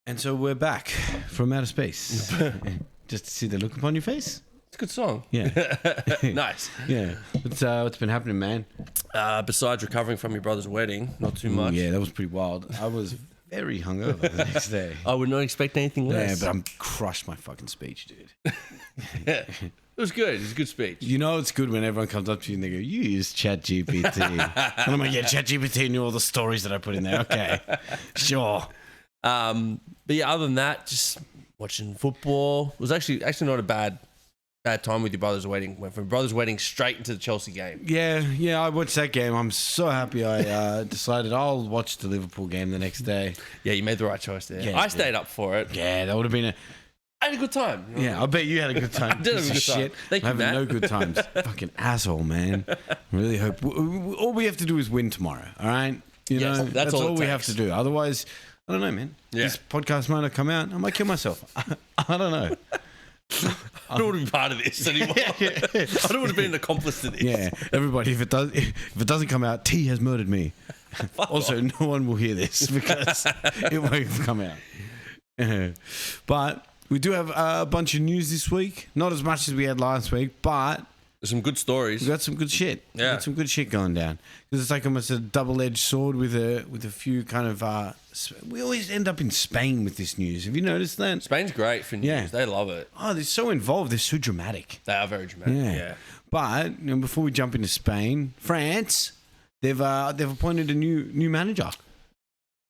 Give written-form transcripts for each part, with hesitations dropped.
And so we're back from outer space. Just to see the look upon your face. It's a good song. Yeah. Nice. Yeah. What's been happening, man? Besides recovering from your brother's wedding, not too much. Yeah, that was pretty wild. I was very hungover the next day. I would not expect anything less. Yeah, but I'm crushed my fucking speech, dude. Yeah. It was good. It was a good speech. You know it's good when everyone comes up to you and they go, you use ChatGPT. And I'm like, yeah, ChatGPT knew all the stories that I put in there. Okay. Sure. But yeah, other than that, just watching football. It was actually not a bad time with your brother's wedding. Went from brother's wedding straight into the Chelsea game. Yeah, I watched that game. I'm so happy I decided I'll watch the Liverpool game the next day. Yeah, you made the right choice there. Yeah, I stayed up for it. Yeah, that would have been I had a good time. Yeah, I bet you had a good time. I did have a good time. Thank you, I'm having Matt. no good times. Fucking asshole, man. I really hope. All we have to do is win tomorrow, all right? You know, that's all we have to do. Otherwise, I don't know, man. Yeah. This podcast might not come out. I might kill myself. I don't know. I don't want to be part of this anymore. I don't want to be an accomplice to this. Yeah, everybody, if it doesn't come out, T has murdered me. Also, no one will hear this because it won't come out. But we do have a bunch of news this week. Not as much as we had last week, but There's some good stories. we got some good shit. Yeah. We got some good shit going down. Because it's like almost a double-edged sword with a few kind of... we always end up in Spain with this news. Have you noticed that? Spain's great for news. Yeah. They love it. Oh, they're so involved. They're so dramatic. They are very dramatic. Yeah. But before we jump into Spain, France, they've appointed a new manager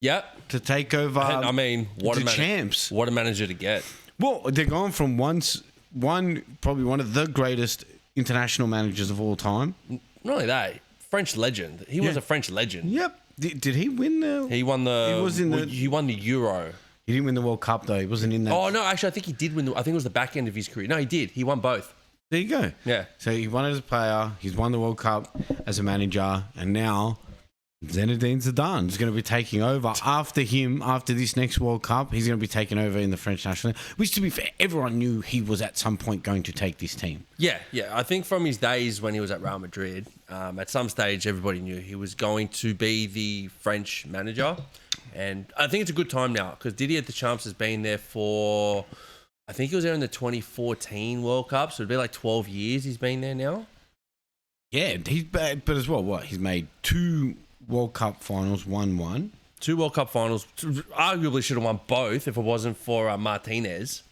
Yep. to take over. I mean, the champs. What a manager to get. Well, they're going from probably one of the greatest international managers of all time. Not only that, French legend. He was a French legend. Yep. Did he win the? He won the. He was in the. He won the Euro. He didn't win the World Cup though. He wasn't in that. Oh no, actually, I think he did win. I think it was the back end of his career. No, he did. He won both. There you go. Yeah. So he won as a player. He's won the World Cup as a manager, and now Zinedine Zidane is going to be taking over after him. After this next World Cup, he's going to be taking over in the French national team. Which, to be fair, everyone knew he was at some point going to take this team. Yeah. I think from his days when he was at Real Madrid, at some stage everybody knew he was going to be the French manager, and I think it's a good time now because Didier Deschamps has been there for. I think he was there in the 2014 World Cup, so it'd be like 12 years he's been there now. Yeah, but as well, he's made 2 World Cup finals, won 2 World Cup finals. Arguably should have won both if it wasn't for Martinez.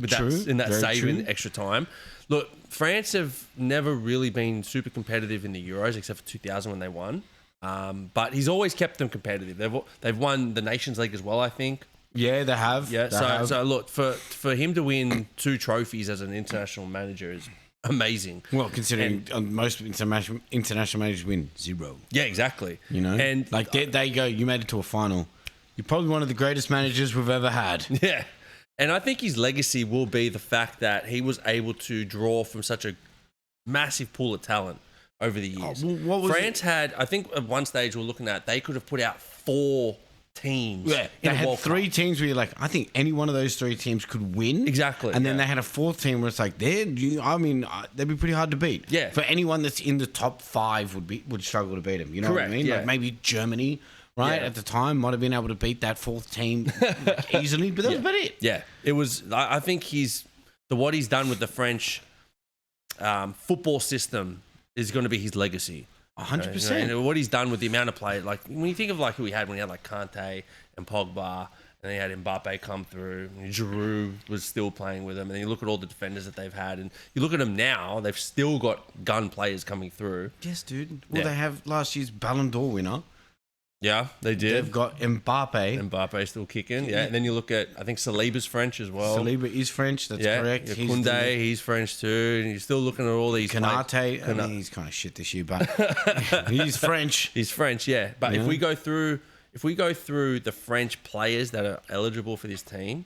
True. In that Very save true. in extra time. Look, France have never really been super competitive in the Euros except for 2000 when they won. But he's always kept them competitive. They've won the Nations League as well, I think. Yeah, they have. Yeah. So look, for him to win 2 trophies as an international manager is amazing. Well, considering most international managers win 0. Yeah, exactly. You know, and like there you go. You made it to a final. You're probably one of the greatest managers we've ever had. Yeah. And I think his legacy will be the fact that he was able to draw from such a massive pool of talent over the years. France had, I think at one stage we're looking at, they could have put out 4 teams. Yeah, they had 3 teams where you're like, I think any one of those 3 teams could win. Exactly. And then they had a 4th team where it's like, they'd be pretty hard to beat. Yeah. For anyone that's in the top 5 would struggle to beat them. You know Correct, what I mean? yeah. Like maybe Germany, right, at the time might have been able to beat that 4th team easily, but that was about it. Yeah. It was, I think what he's done with the French football system is going to be his legacy. 100%. And what he's done with the amount of play, like when you think of like who he had when he had like Kante and Pogba, and then he had Mbappe come through, and Giroud was still playing with him, and then you look at all the defenders that they've had, and you look at them now, they've still got gun players coming through. Yes, dude. Well, Yeah. they have last year's Ballon d'Or winner. Yeah, they did. They've got Mbappe. Mbappe still kicking. Yeah, and then you look at, I think Saliba's French as well. Saliba is French. That's correct. Yeah, Koundé, he's French too. And you're still looking at all these. Kanate. I mean, he's kind of shit this year, but he's French. He's French, yeah. But Yeah. if we go through the French players that are eligible for this team,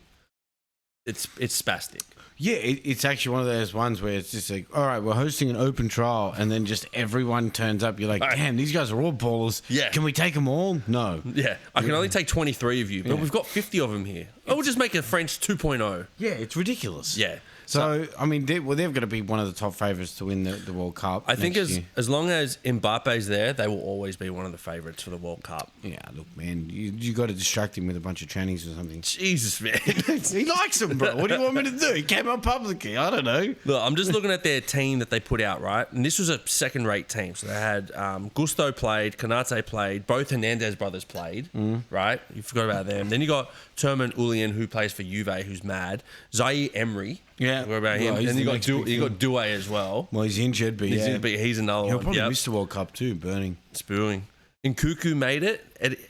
it's spastic. Yeah, it's actually one of those ones where it's just like, all right, we're hosting an open trial, and then just everyone turns up. You're like, damn, these guys are all ballers. Yeah. Can we take them all? No. Yeah, I can only take 23 of you, but we've got 50 of them here. We'll just make a French 2.0. Yeah, it's ridiculous. Yeah. So I mean, they're going to be one of the top favourites to win the World Cup. I think next year. as long as Mbappe's there, they will always be one of the favourites for the World Cup. Yeah, look, man, you got to distract him with a bunch of trannies or something. Jesus, man. He likes them, bro. What do you want me to do? He came out publicly. I don't know. Look, I'm just looking at their team that they put out, right? And this was a second-rate team. So they had Gusto played, Konate played, both Hernandez brothers played, right? You forgot about them. Then you got Turman Ulian, who plays for Juve, who's mad. Zaire Emery. Yeah. What about him? Well, And you got Doué as well. Well, he's injured, but He's another he'll one. probably miss the World Cup too, burning. Spewing. Nkuku made it.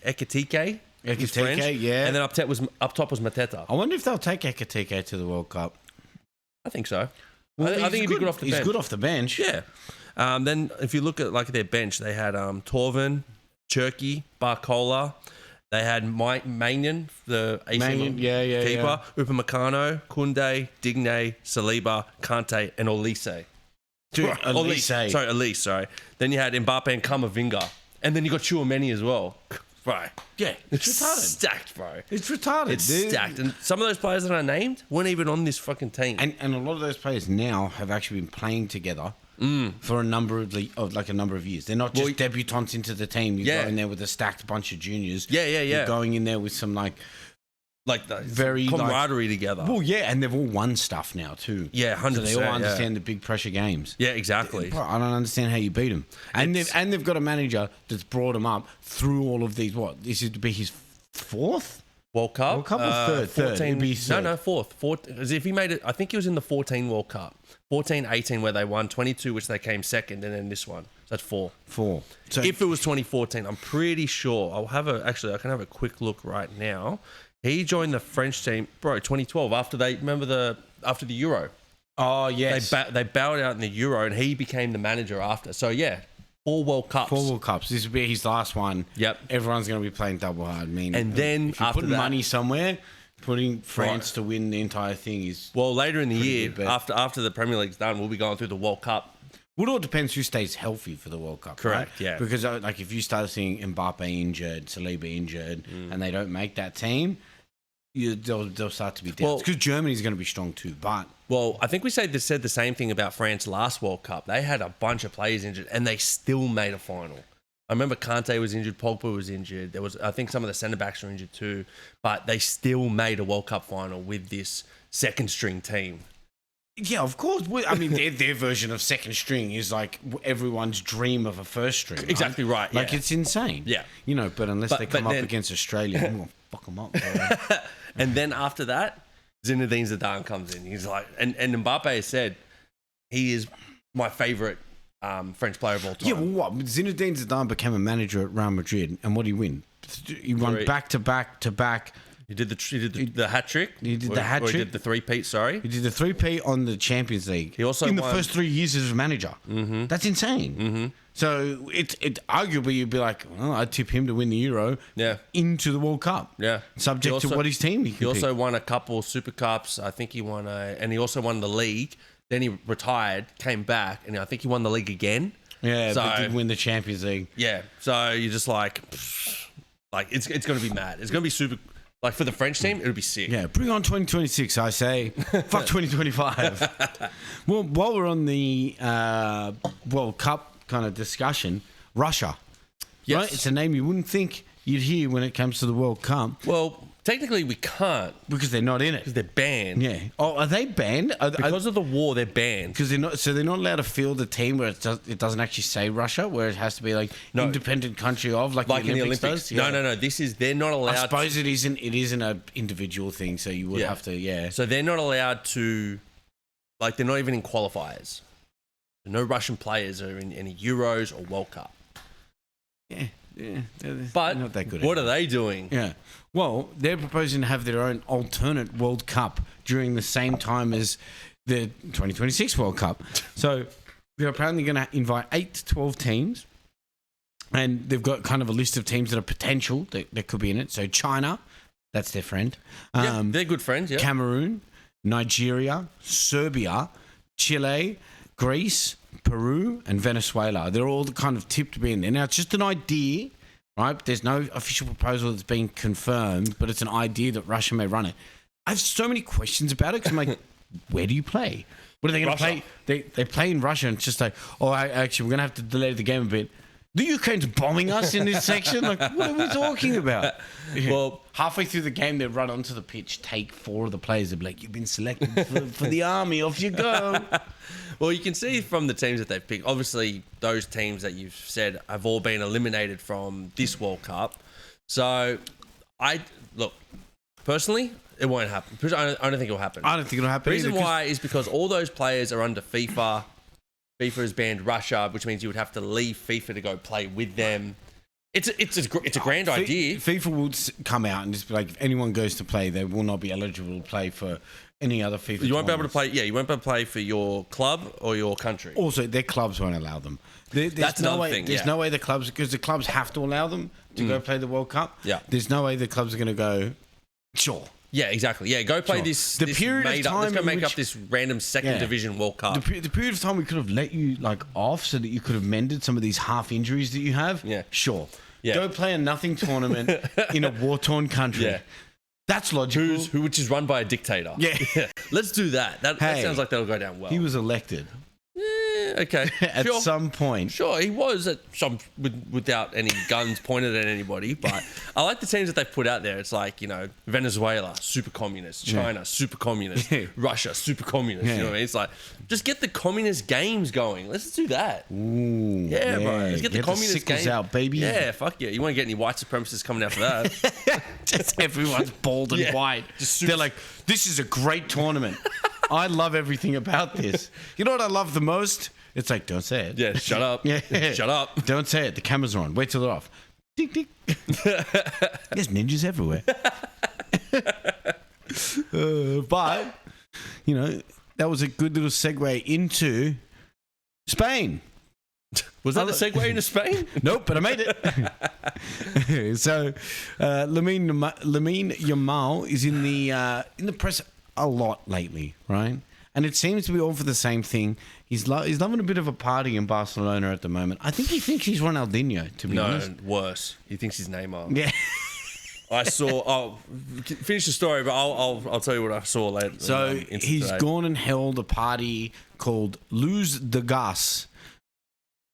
Ekitike. his Ekitike, French, yeah. And then up top was Mateta. I wonder if they'll take Ekitike to the World Cup. I think so. Well, I think he'd be good off the bench. He's good off the bench. Yeah. Then if you look at like their bench, they had Torvin, Cherky, Barcola. They had Mike Magnan, the AC Magnan, keeper, Upamecano, Koundé, Digne, Saliba, Kante, and Olise. Elise. Then you had Mbappe and Camavinga. And then you got Chouameni as well. Right. Yeah, it's retarded. Stacked, bro. It's retarded. It's stacked. And some of those players that I named weren't even on this fucking team. And a lot of those players now have actually been playing together for a number of years. They're not just debutants into the team. You go in there with a stacked bunch of juniors. Yeah. You're going in there with some like very camaraderie together. Well, yeah, and they've all won stuff now too. Yeah, 100%. So they all understand the big pressure games. Yeah, exactly. Bro, I don't understand how you beat them. And they've got a manager that's brought them up through all of these. What, this is to be his fourth World Cup? World Cup or third? 14, Third. No, fourth. As if he made it, I think he was in the 14 World Cup. 14, 18 where they won, 22 which they came second, and then this one. So that's four. So if it was 2014, I'm pretty sure. I can have a quick look right now. He joined the French team, bro, 2012 after the Euro. Oh, yes. They bowed out in the Euro and he became the manager after. So yeah, 4 World Cups. 4 World Cups. This will be his last one. Yep. Everyone's going to be playing double hard. And then if you're after putting that, money somewhere, putting France to win the entire thing is later in the year, good, after the Premier League's done, we'll be going through the World Cup. Well, it all depends who stays healthy for the World Cup. Correct, right? yeah. Because like if you start seeing Mbappe injured, Saliba injured, and they don't make that team, they'll start to be down. Because Germany's going to be strong too, but... Well, I think we said the same thing about France last World Cup. They had a bunch of players injured, and they still made a final. I remember Kante was injured, Pogba was injured. I think some of the centre-backs were injured too, but they still made a World Cup final with this second-string team. Yeah, of course. I mean, their version of second string is like everyone's dream of a first string. Right? Exactly right. Like, yeah. it's insane. Yeah. But unless they come up against Australia, I'm going to fuck them up, bro. And then after that, Zinedine Zidane comes in. He's like, and Mbappe said, he is my favourite French player of all time. Yeah, well, what? Zinedine Zidane became a manager at Real Madrid, and what did he win? He won back to back. He did the hat trick. He did the hat trick. He did the three-peat, sorry. He did the 3P on the Champions League. He also in the won first 3 years as a manager. Mm-hmm. That's insane. Mm-hmm. So it arguably you'd be like, well, I'd tip him to win the Euro. Yeah. Into the World Cup. Yeah. Subject to what his team he also won a couple Super Cups. I think he won and he also won the league. Then he retired, came back, and I think he won the league again. Yeah, but didn't win the Champions League. Yeah. So you're just like it's going to be mad. It's going to be super. Like for the French team, it would be sick. Yeah, bring on 2026, I say. Fuck 2025. Well, while we're on the World Cup kind of discussion, Russia. Yes. Right? It's a name you wouldn't think you'd hear when it comes to the World Cup. Well, technically we can't. Because they're not in it. Because they're banned. Yeah. Oh, are they banned? Because of the war, they're banned. Because they're not allowed to field a team where it doesn't actually say Russia, where it has to be like independent country of like the Olympics does. Yeah. No. They're not allowed. I suppose it isn't an individual thing, so you would have to, yeah. So they're not allowed to, like, they're not even in qualifiers. No Russian players are in any Euros or World Cup. Yeah. But not that good. What are they doing? Yeah. Well, they're proposing to have their own alternate World Cup during the same time as the 2026 World Cup. So they're apparently going to invite 8 to 12 teams, and they've got kind of a list of teams that are potential that could be in it. So China, that's their friend. They're good friends. Yeah. Cameroon, Nigeria, Serbia, Chile, Greece, Peru, and Venezuela. They're all kind of tipped to be in there. Now, it's just an idea, right? There's no official proposal that's been confirmed, but it's an idea that Russia may run it. I have so many questions about it because I'm like, where do you play? What are they going to play? They play in Russia, and it's just like, actually, we're going to have to delay the game a bit. The Ukraine's bombing us in this section? Like, what are we talking about? Well, halfway through the game, they run onto the pitch, take 4 of the players. They're like, you've been selected for the army. Off you go. Well, you can see from the teams that they've picked, obviously, those teams that you've said have all been eliminated from this World Cup. So, personally, it won't happen. I don't think it'll happen. I don't think it'll happen. The reason why is because all those players are under FIFA. FIFA has banned Russia, which means you would have to leave FIFA to go play with them. It's a grand idea. FIFA will come out and just be like, if anyone goes to play, they will not be eligible to play for any other FIFA. You won't be able to play. Yeah, you won't be able to play for your club or your country. Also, their clubs won't allow them. That's another thing. There's no way the clubs, because the clubs have to allow them to go play the World Cup. Yeah. There's no way the clubs are going to go. Sure. Yeah, exactly. Yeah, go play this. The period of time. Let's go make up this random second division World Cup. The period of time we could have let you off so that you could have mended some of these half injuries that you have. Yeah. Sure. Yeah. Go play a nothing tournament in a war-torn country. Yeah. That's logical. Which is run by a dictator. Yeah. Let's do that. That sounds like that'll go down well. He was elected. Okay. At some point. Sure, he was without any guns pointed at anybody. But I like the teams that they've put out there. It's like, Venezuela, super communist. China, super communist. Russia, super communist. You know what I mean? It's like, just get the communist games going. Let's do that. Ooh, yeah, bro. Let's get the communist games out, baby. Yeah, fuck yeah. You won't get any white supremacists coming out for that. Just everyone's bald and white. They're like, this is a great tournament. I love everything about this. You know what I love the most? It's like, don't say it. Yeah, shut up. Yeah. Shut up. Don't say it. The cameras are on. Wait till they're off. Ding, ding. There's ninjas everywhere. But, that was a good little segue into Spain. Was that the segue into Spain? Nope, but I made it. So, Lamine Yamal is in the press a lot lately, right? And it seems to be all for the same thing. He's loving a bit of a party in Barcelona at the moment. I think he thinks he's Ronaldinho, to be honest. No, worse. He thinks he's Neymar. Yeah. I saw. I'll finish the story, but I'll tell you what I saw later. So he's gone and held a party called Luz de Gas.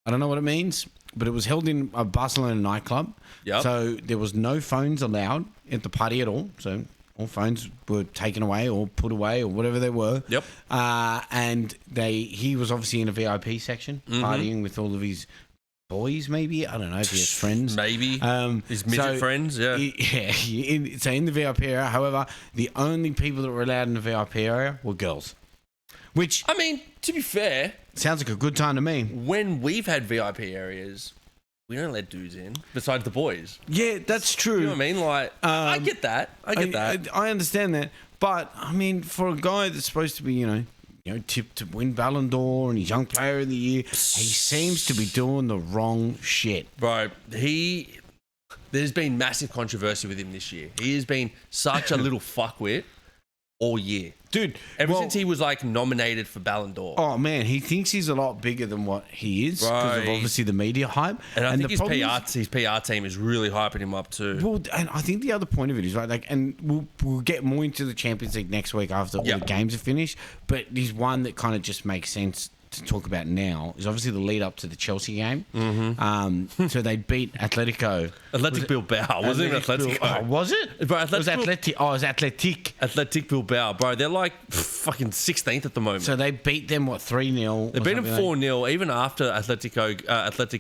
I don't know what it means, but it was held in a Barcelona nightclub. Yep. So there was no phones allowed at the party at all. So all phones were taken away or put away or whatever they were. Yep. And he was obviously in a VIP section, partying with all of his boys, maybe. I don't know if he has friends. Maybe. His midget friends, yeah. So in the VIP area, however, the only people that were allowed in the VIP area were girls. Which, I mean, to be fair, sounds like a good time to me. When we've had VIP areas, we don't let dudes in besides the boys. Yeah, that's true. You know what I mean? Like, I get that. I understand that. But, I mean, for a guy that's supposed to be, tipped to win Ballon d'Or and he's Young Player of the Year, he seems to be doing the wrong shit. Bro, there's been massive controversy with him this year. He has been such a little fuckwit all year. Dude, ever since he was nominated for Ballon d'Or. Oh man, he thinks he's a lot bigger than what he is because of obviously the media hype. And I think his PR team is really hyping him up too. Well, and I think the other point of it is and we'll get more into the Champions League next week after all the games are finished. But there's one that kind of just makes sense to talk about now is obviously the lead up to the Chelsea game. So they beat Atletico. Bilbao. Wasn't it Atletico? Oh, was it? Bro, it was Atletico. Oh, it was Athletic. Athletic Bilbao. Bro, they're like fucking 16th at the moment. So they beat them, 3-0? They beat them 4-0, even after Athletic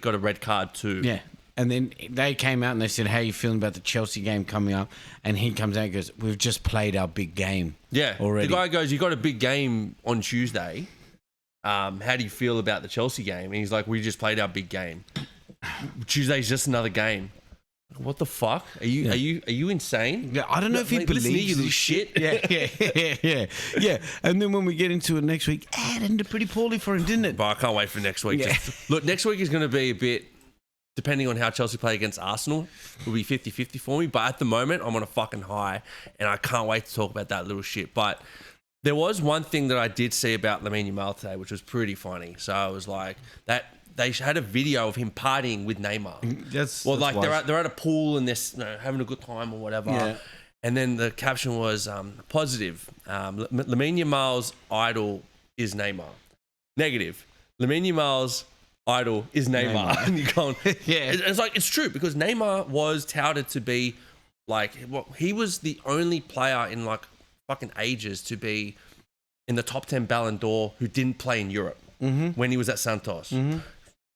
got a red card too. Yeah. And then they came out and they said, how are you feeling about the Chelsea game coming up? And he comes out and goes, we've just played our big game. Yeah. Already. The guy goes, you got a big game on Tuesday. How do you feel about the Chelsea game? And he's like, we just played our big game. Tuesday's just another game. What the fuck? Are you insane? Yeah, I don't know if he believes this shit. Yeah. And then when we get into it next week, it ended pretty poorly for him, didn't it? But I can't wait for next week. Yeah. Look, next week is going to be a bit, depending on how Chelsea play against Arsenal, will be 50-50 for me. But at the moment, I'm on a fucking high, and I can't wait to talk about that little shit. But there was one thing that I did see about Lamine Yamal today, which was pretty funny. So I was like, that they had a video of him partying with Neymar. They're at a pool and they're having a good time or whatever. Yeah. And then the caption was positive. Lamine Yamal's idol is Neymar. Negative. Lamine Yamal's idol is Neymar. And you're going, Yeah. It's like, it's true because Neymar was touted to be like, he was the only player in like fucking ages to be in the top 10 Ballon d'Or who didn't play in Europe when he was at Santos.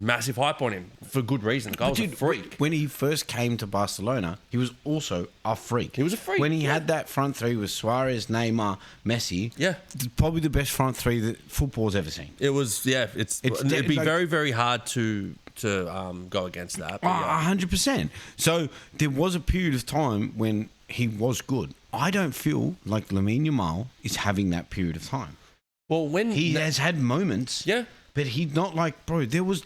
Massive hype on him for good reason. The guy was a freak. When he first came to Barcelona, he was also a freak. He was a freak. When he had that front three with Suarez, Neymar, Messi, Yeah. probably the best front three that football's ever seen. It was, it'd be very, very hard to go against that. But yeah. 100%. So there was a period of time when he was good. I don't feel like Lamine Yamal is having that period of time. Well, when He has had moments. Yeah. But he's not like, bro. There was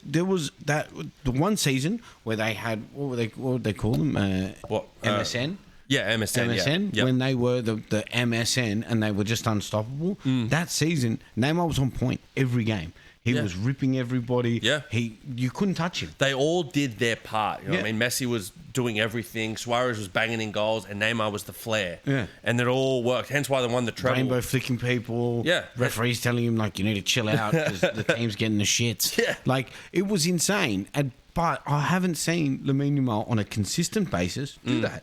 that the one season where they had what would they call them? MSN. Yeah, MSN. Yeah. When they were the MSN and they were just unstoppable. That season, Neymar was on point every game. He was ripping everybody. Yeah. You couldn't touch him. They all did their part. You know what I mean? Messi was doing everything. Suarez was banging in goals, and Neymar was the flair. Yeah. And it all worked. Hence why they won the treble. Rainbow flicking people. Yeah. Referees telling him like you need to chill out because the team's getting the shits. Yeah. Like it was insane. But I haven't seen Lamine Yamal on a consistent basis do that.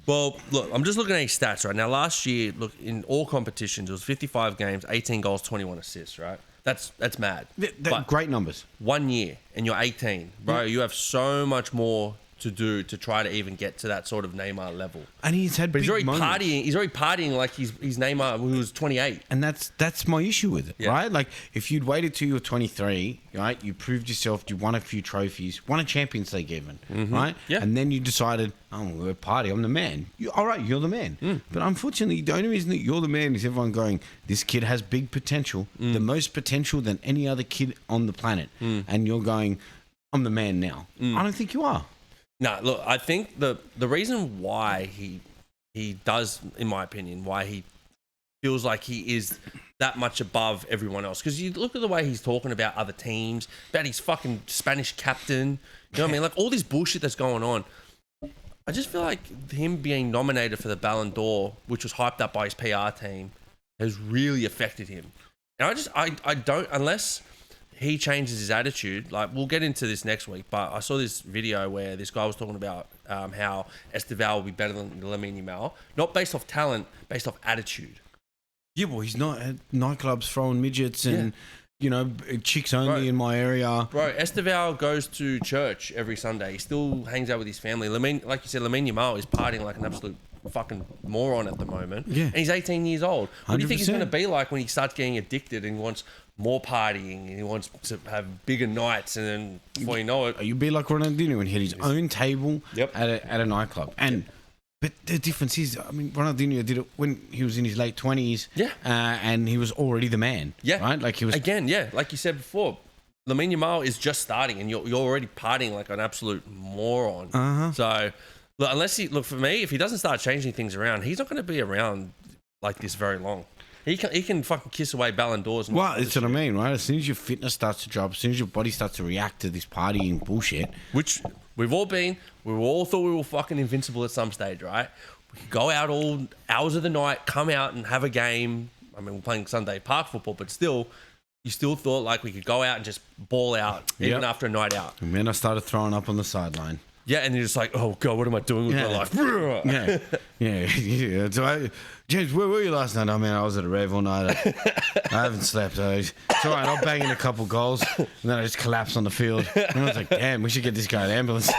Well, look, I'm just looking at his stats right now. Last year, look, in all competitions, it was 55 games, 18 goals, 21 assists, right? That's mad. But Great numbers. 1 year and you're 18, bro. You have so much more to do to try to even get to that sort of Neymar level. And he's had But big he's already moments. partying. He's already partying like he's Neymar who was 28. And that's my issue with it, right? Like if you'd waited till you were 23, right? You proved yourself, you won a few trophies, won a Champions League even, right? Yeah. And then you decided, oh, we're party, I'm the man. All right, you're the man. But unfortunately, the only reason that you're the man is everyone going, this kid has big potential, the most potential than any other kid on the planet. And you're going, I'm the man now. I don't think you are. No, look, I think the reason why he does, in my opinion, why he feels like he is that much above everyone else. Because you look at the way he's talking about other teams, about his fucking Spanish captain. You know what I mean? Like all this bullshit that's going on. I just feel like him being nominated for the Ballon d'Or, which was hyped up by his PR team, has really affected him. And I don't, unless he changes his attitude, like we'll get into this next week, but I saw this video where this guy was talking about how Esteval will be better than Lamine Yamal, not based off talent, based off attitude. Yeah, well, he's not at nightclubs throwing midgets and, chicks only in my area. Bro, Esteval goes to church every Sunday. He still hangs out with his family. Like you said, Lamine Yamal is partying like an absolute fucking moron at the moment. Yeah. And he's 18 years old. What do you think he's 100%. going to be like when he starts getting addicted and he wants more partying and he wants to have bigger nights and then before you know it... You'd be like Ronaldinho and he had his own table at a nightclub. But the difference is, I mean, Ronaldinho did it when he was in his late 20s. Yeah. And he was already the man. Yeah. Right? Like he was... Again, like you said before, Lamine Yamal is just starting and you're already partying like an absolute moron. So, look, for me, if he doesn't start changing things around, he's not going to be around like this very long. He can fucking kiss away Ballon d'Ors. Well, that's what I mean, right? As soon as your fitness starts to drop, as soon as your body starts to react to this partying bullshit. Which we've all been. We all thought we were fucking invincible at some stage, right? We could go out all hours of the night, come out and have a game. I mean, we're playing Sunday park football, but still, you still thought like we could go out and just ball out even after a night out. And then I started throwing up on the sideline. Yeah, and you're just like, oh God, what am I doing with my life? Yeah. So James, where were you last night? I mean, I was at a rave all night. I haven't slept. It's all right. I'll bang in a couple goals, and then I just collapse on the field. And I was like, damn, we should get this guy an ambulance.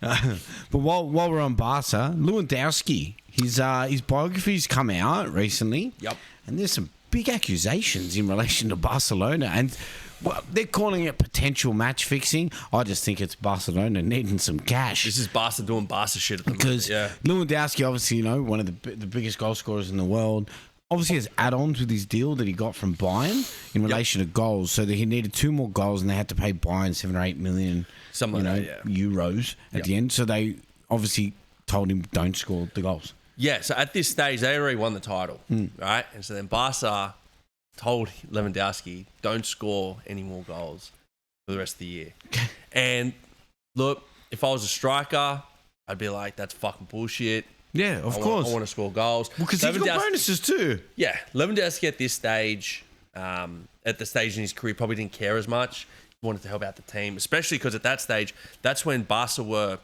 But while we're on Barca, Lewandowski, his biography's come out recently. Yep. And there's some big accusations in relation to Barcelona, and well, they're calling it potential match fixing. I just think it's Barcelona needing some cash. This is Barca doing Barca shit at the because moment. Lewandowski, obviously, one of the biggest goal scorers in the world, obviously has add-ons with his deal that he got from Bayern in relation to goals. So that he needed 2 more goals, and they had to pay Bayern 7 or 8 million, euros at the end. So they obviously told him don't score the goals. Yeah. So at this stage, they already won the title, right? And so then Barca told Lewandowski, don't score any more goals for the rest of the year. And look, if I was a striker, I'd be like, that's fucking bullshit. Yeah, of course. I want to score goals. Because he's got bonuses too. Yeah, Lewandowski at this stage, at the stage in his career, probably didn't care as much. He wanted to help out the team, especially because at that stage, that's when Barca were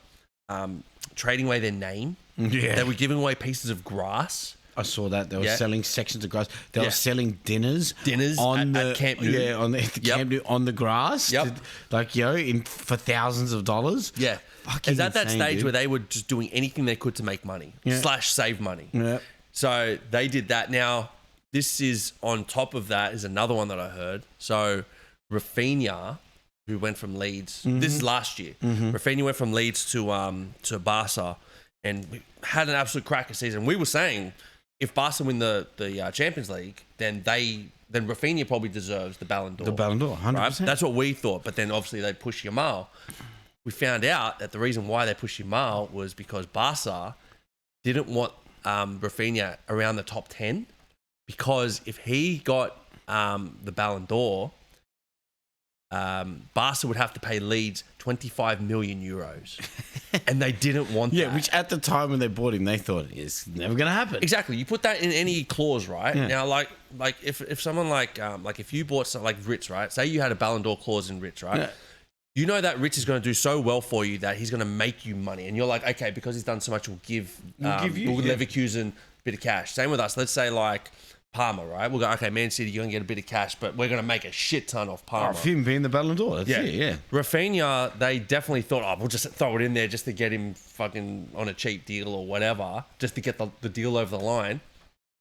trading away their name. Yeah. They were giving away pieces of grass. I saw that. They were selling sections of grass. They were selling dinners on at Camp Nou. Yeah, on the Camp Nou on the grass. Yep. For thousands of dollars. Yeah. Fucking it's at that insane, stage dude. where they were just doing anything they could to make money / save money. Yeah. So they did that. Now, this is on top of that is another one that I heard. So Rafinha, who went from Leeds, this is last year. Rafinha went from Leeds to Barca and had an absolute cracker season. We were saying if Barca win the Champions League, then Rafinha probably deserves the Ballon d'Or. The Ballon d'Or, 100%. Right? That's what we thought. But then obviously they pushed Yamal. We found out that the reason why they pushed Yamal was because Barca didn't want Rafinha around the top 10 because if he got the Ballon d'Or, Barca would have to pay Leeds 25 million euros. And they didn't want that. Yeah, which at the time when they bought him, they thought it's never going to happen. Exactly. You put that in any clause, right? Yeah. Now, like if someone like if you bought something like Ritz, right? Say you had a Ballon d'Or clause in Ritz, right? Yeah. You know that Ritz is going to do so well for you that he's going to make you money. And you're like, okay, because he's done so much, we'll give Leverkusen a bit of cash. Same with us. Let's say like Parma, right? We'll go, okay, Man City, you're going to get a bit of cash, but we're going to make a shit ton off Parma. Oh, him being the Ballon d'Or, that's it, yeah. Rafinha, they definitely thought, we'll just throw it in there just to get him fucking on a cheap deal or whatever, just to get the deal over the line.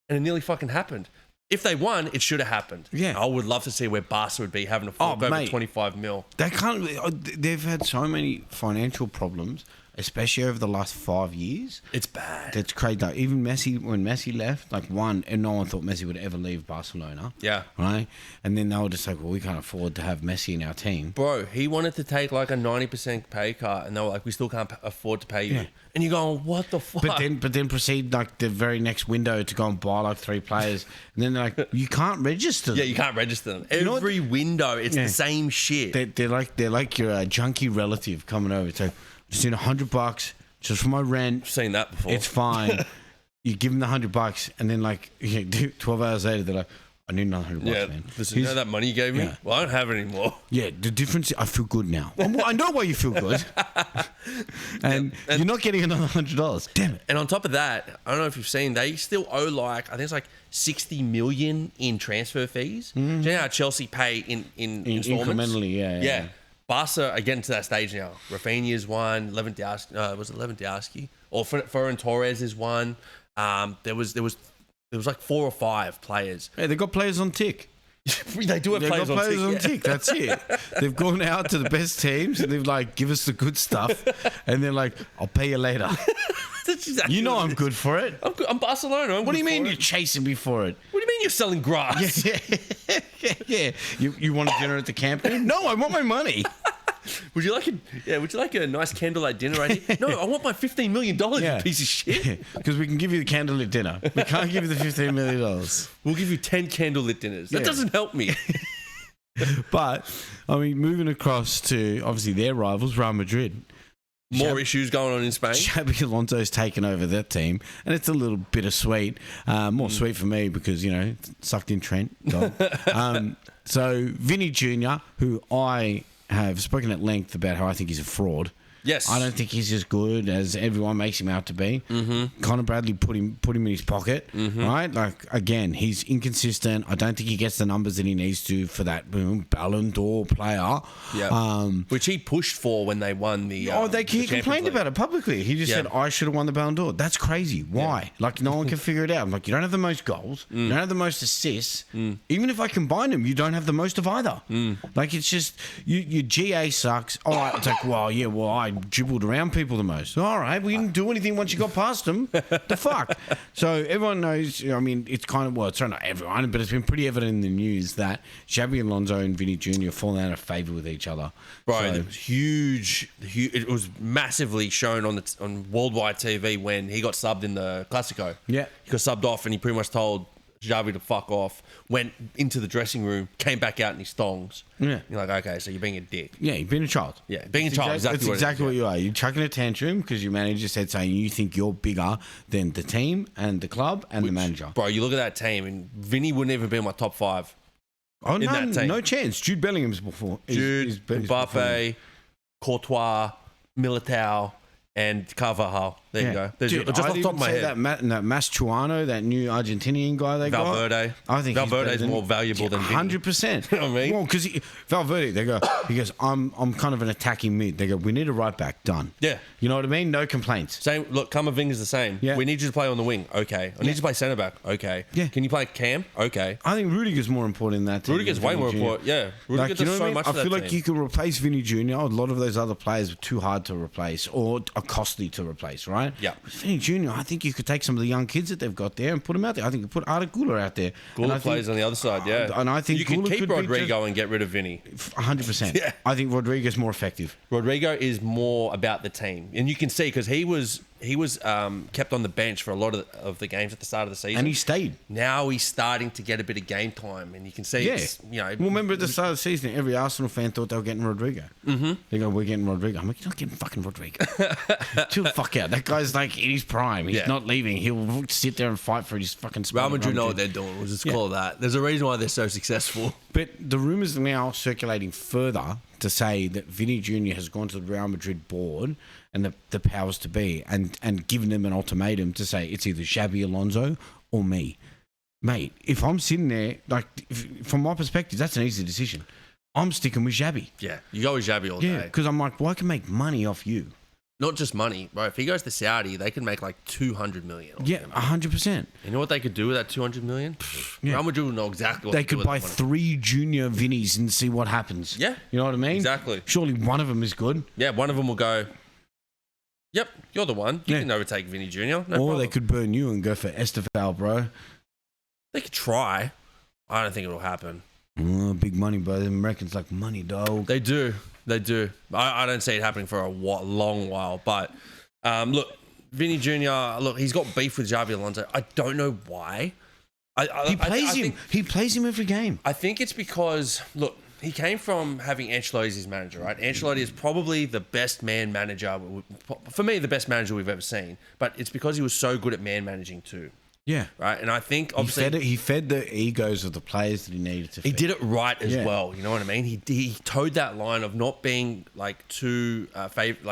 And it nearly fucking happened. If they won, it should have happened. Yeah. I would love to see where Barca would be having to fork over 25 mil. They've had so many financial problems, especially over the last 5 years. It's bad. That's crazy. Like, even Messi, when Messi left, and no one thought Messi would ever leave Barcelona. Yeah. Right? And then they were just like, well, we can't afford to have Messi in our team. Bro, he wanted to take like a 90% pay cut, and they were like, we still can't afford to pay you. Yeah. And you're going, what the fuck? But then proceed like the very next window to go and buy like 3 players. And then they're like, you can't register them. Yeah, you can't register them. Every window, it's the same shit. They're like your junkie relative coming over. So just in $100 just for my rent. I've seen that before. It's fine. You give them the $100 and then like 12 hours later they're like, I need another $100, man. Listen, you know that money you gave me? Yeah. Well, I don't have it anymore. Yeah, the difference is I feel good now. I know why you feel good. and you're not getting another $100. Damn it. And on top of that, I don't know if you've seen, they still owe like, I think it's like 60 million in transfer fees. Do you know how Chelsea pay in installments? Incrementally, yeah. Barca are getting to that stage now. Rafinha's one. Lewandowski, was it Lewandowski? Or Ferran Torres is one. There was like 4 or 5 players. Hey, they got players on tick. They do have players on tick. That's it. They've gone out to the best teams and they've like, give us the good stuff. And they're like, I'll pay you later. That's exactly you know I'm good for it. I'm Barcelona. What do you mean you're chasing me for it? What do you mean you're selling grass? Yeah. You want a dinner at the Camp Nou? No, I want my money. Would you like a nice candlelight dinner right here? No, I want my $15 million, you piece of shit. Because we can give you the candlelit dinner. We can't give you the $15 million. We'll give you 10 candlelit dinners. That doesn't help me. But, I mean, moving across to, obviously, their rivals, Real Madrid. More issues going on in Spain. Xabi Alonso's taken over that team, and it's a little bittersweet. More sweet for me because, sucked in Trent. So, Vinny Jr., who I have spoken at length about how I think he's a fraud. Yes. I don't think he's as good as everyone makes him out to be. Mm-hmm. Conor Bradley put him in his pocket, right? Like, again, he's inconsistent. I don't think he gets the numbers that he needs to for that Ballon d'Or player. Yeah. Which he pushed for when they won the he complained about it publicly. He just said, I should have won the Ballon d'Or. That's crazy. Why? Yeah. Like, no one can figure it out. I'm like, you don't have the most goals. You don't have the most assists. Even if I combine them, you don't have the most of either. Like, it's just, your GA sucks. All right, it's like, I dribbled around people the most. All right, we didn't do anything once you got past them. The fuck? So everyone knows, it's kind of, it's not everyone, but it's been pretty evident in the news that Xabi Alonso and Vinny Jr. have fallen out of favour with each other. Right, so, it was huge. It was massively shown on worldwide TV when he got subbed in the Clasico. Yeah. He got subbed off and he pretty much told Xavi to fuck off, went into the dressing room, came back out in his thongs. Yeah. You're like, okay, so you're being a dick. Yeah, you've been a child. Yeah, being a child. That's exactly what you are. You're chucking a tantrum because your manager said something. You think you're bigger than the team and the club and the manager. Bro, you look at that team, and Vinny wouldn't even be in my top 5. Oh, in that team. No chance. Jude Bellingham's before. Jude, Mbappe, Courtois, Militao, and Carvajal. There you go. There's Dude, just off the top of my head. That Mascherano, that new Argentinian guy they Valverde. got. I think Valverde's more valuable than Vinny. 100%. You know what I mean? Well, because Valverde, he goes, I'm kind of an attacking mid. They go, we need a right back. Done. Yeah. You know what I mean? No complaints. Same. Look, Camavinga's the same. Yeah. We need you to play on the wing. Okay. I need you to play centre back. Okay. Yeah. Can you play Cam? Okay. I think Rudiger's more important than that. Rudiger's way more important. Yeah. Rudiger does so much for that I feel like team. you could replace Vinny Jr. A lot of those other players are too hard to replace or are costly to replace, right? Yeah. Vinny Jr., I think you could take some of the young kids that they've got there and put them out there. I think you could put Arda Güler out there. Güler plays on the other side, yeah. And I think you could Güler keep could be Rodrigo and get rid of Vinny. 100%. Yeah. I think Rodrigo's more effective. Rodrigo is more about the team, and you can see because he was kept on the bench for a lot of the games at the start of the season, And he stayed. Now he's starting to get a bit of game time, and you can see, it's, you know. Well, remember at the start of the season, every Arsenal fan thought they were getting Rodrigo. Mm-hmm. They go, we're getting Rodrigo. I'm like, you're not getting fucking Rodrigo. Chill the fuck out. That guy's like in his prime. He's not leaving. He'll sit there and fight for his fucking spot. Real Madrid know what they're doing. We'll just call it that. There's a reason why they're so successful. But the rumours are now circulating further to say that Vinny Jr. has gone to the Real Madrid board and the powers to be and given them an ultimatum to say it's either Xabi Alonso or me. Mate, if I'm sitting there, from my perspective, that's an easy decision. I'm sticking with Xabi. Yeah, you go with Xabi all day. Yeah, because I'm like, well, I can make money off you. Not just money, bro. If he goes to Saudi, they can make like 200 million. Yeah, 100%. You know what they could do with that 200 million? Yeah. Real Madrid will know exactly what They to do could with buy that money. 3 junior Vinnies and see what happens. Yeah. You know what I mean? Exactly. Surely one of them is good. Yeah, one of them will go, yep, you're the one. You Yeah. can overtake Vinny Jr. No Or problem. they could burn you and go for Estefan, bro. They could try. I don't think it'll happen. Big money, bro. The Americans like money, dog. They do. They do. I don't see it happening for a long while. But look, Vinny Jr., look, he's got beef with Xabi Alonso. I don't know why. He plays him. He plays him every game. I think it's because, look, he came from having Ancelotti as his manager, right? Ancelotti is probably the best man manager, for me, the best manager we've ever seen. But it's because he was so good at man managing too. Yeah. Right? And I think, obviously... He fed the egos of the players that he needed to feed. He did it right as well. You know what I mean? He towed that line of not being like too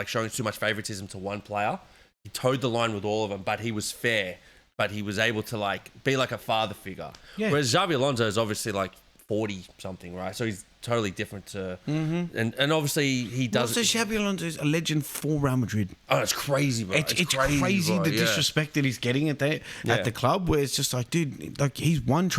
showing too much favoritism to one player. He towed the line with all of them, but he was fair. But he was able to be like a father figure. Yeah. Whereas Xabi Alonso is obviously like 40 something, right? So he's totally different to, and obviously he does. Also, Xabi Alonso is a legend for Real Madrid. Oh, it's crazy, bro. It's crazy bro. the disrespect that he's getting at the club, where it's just like, dude, like he's won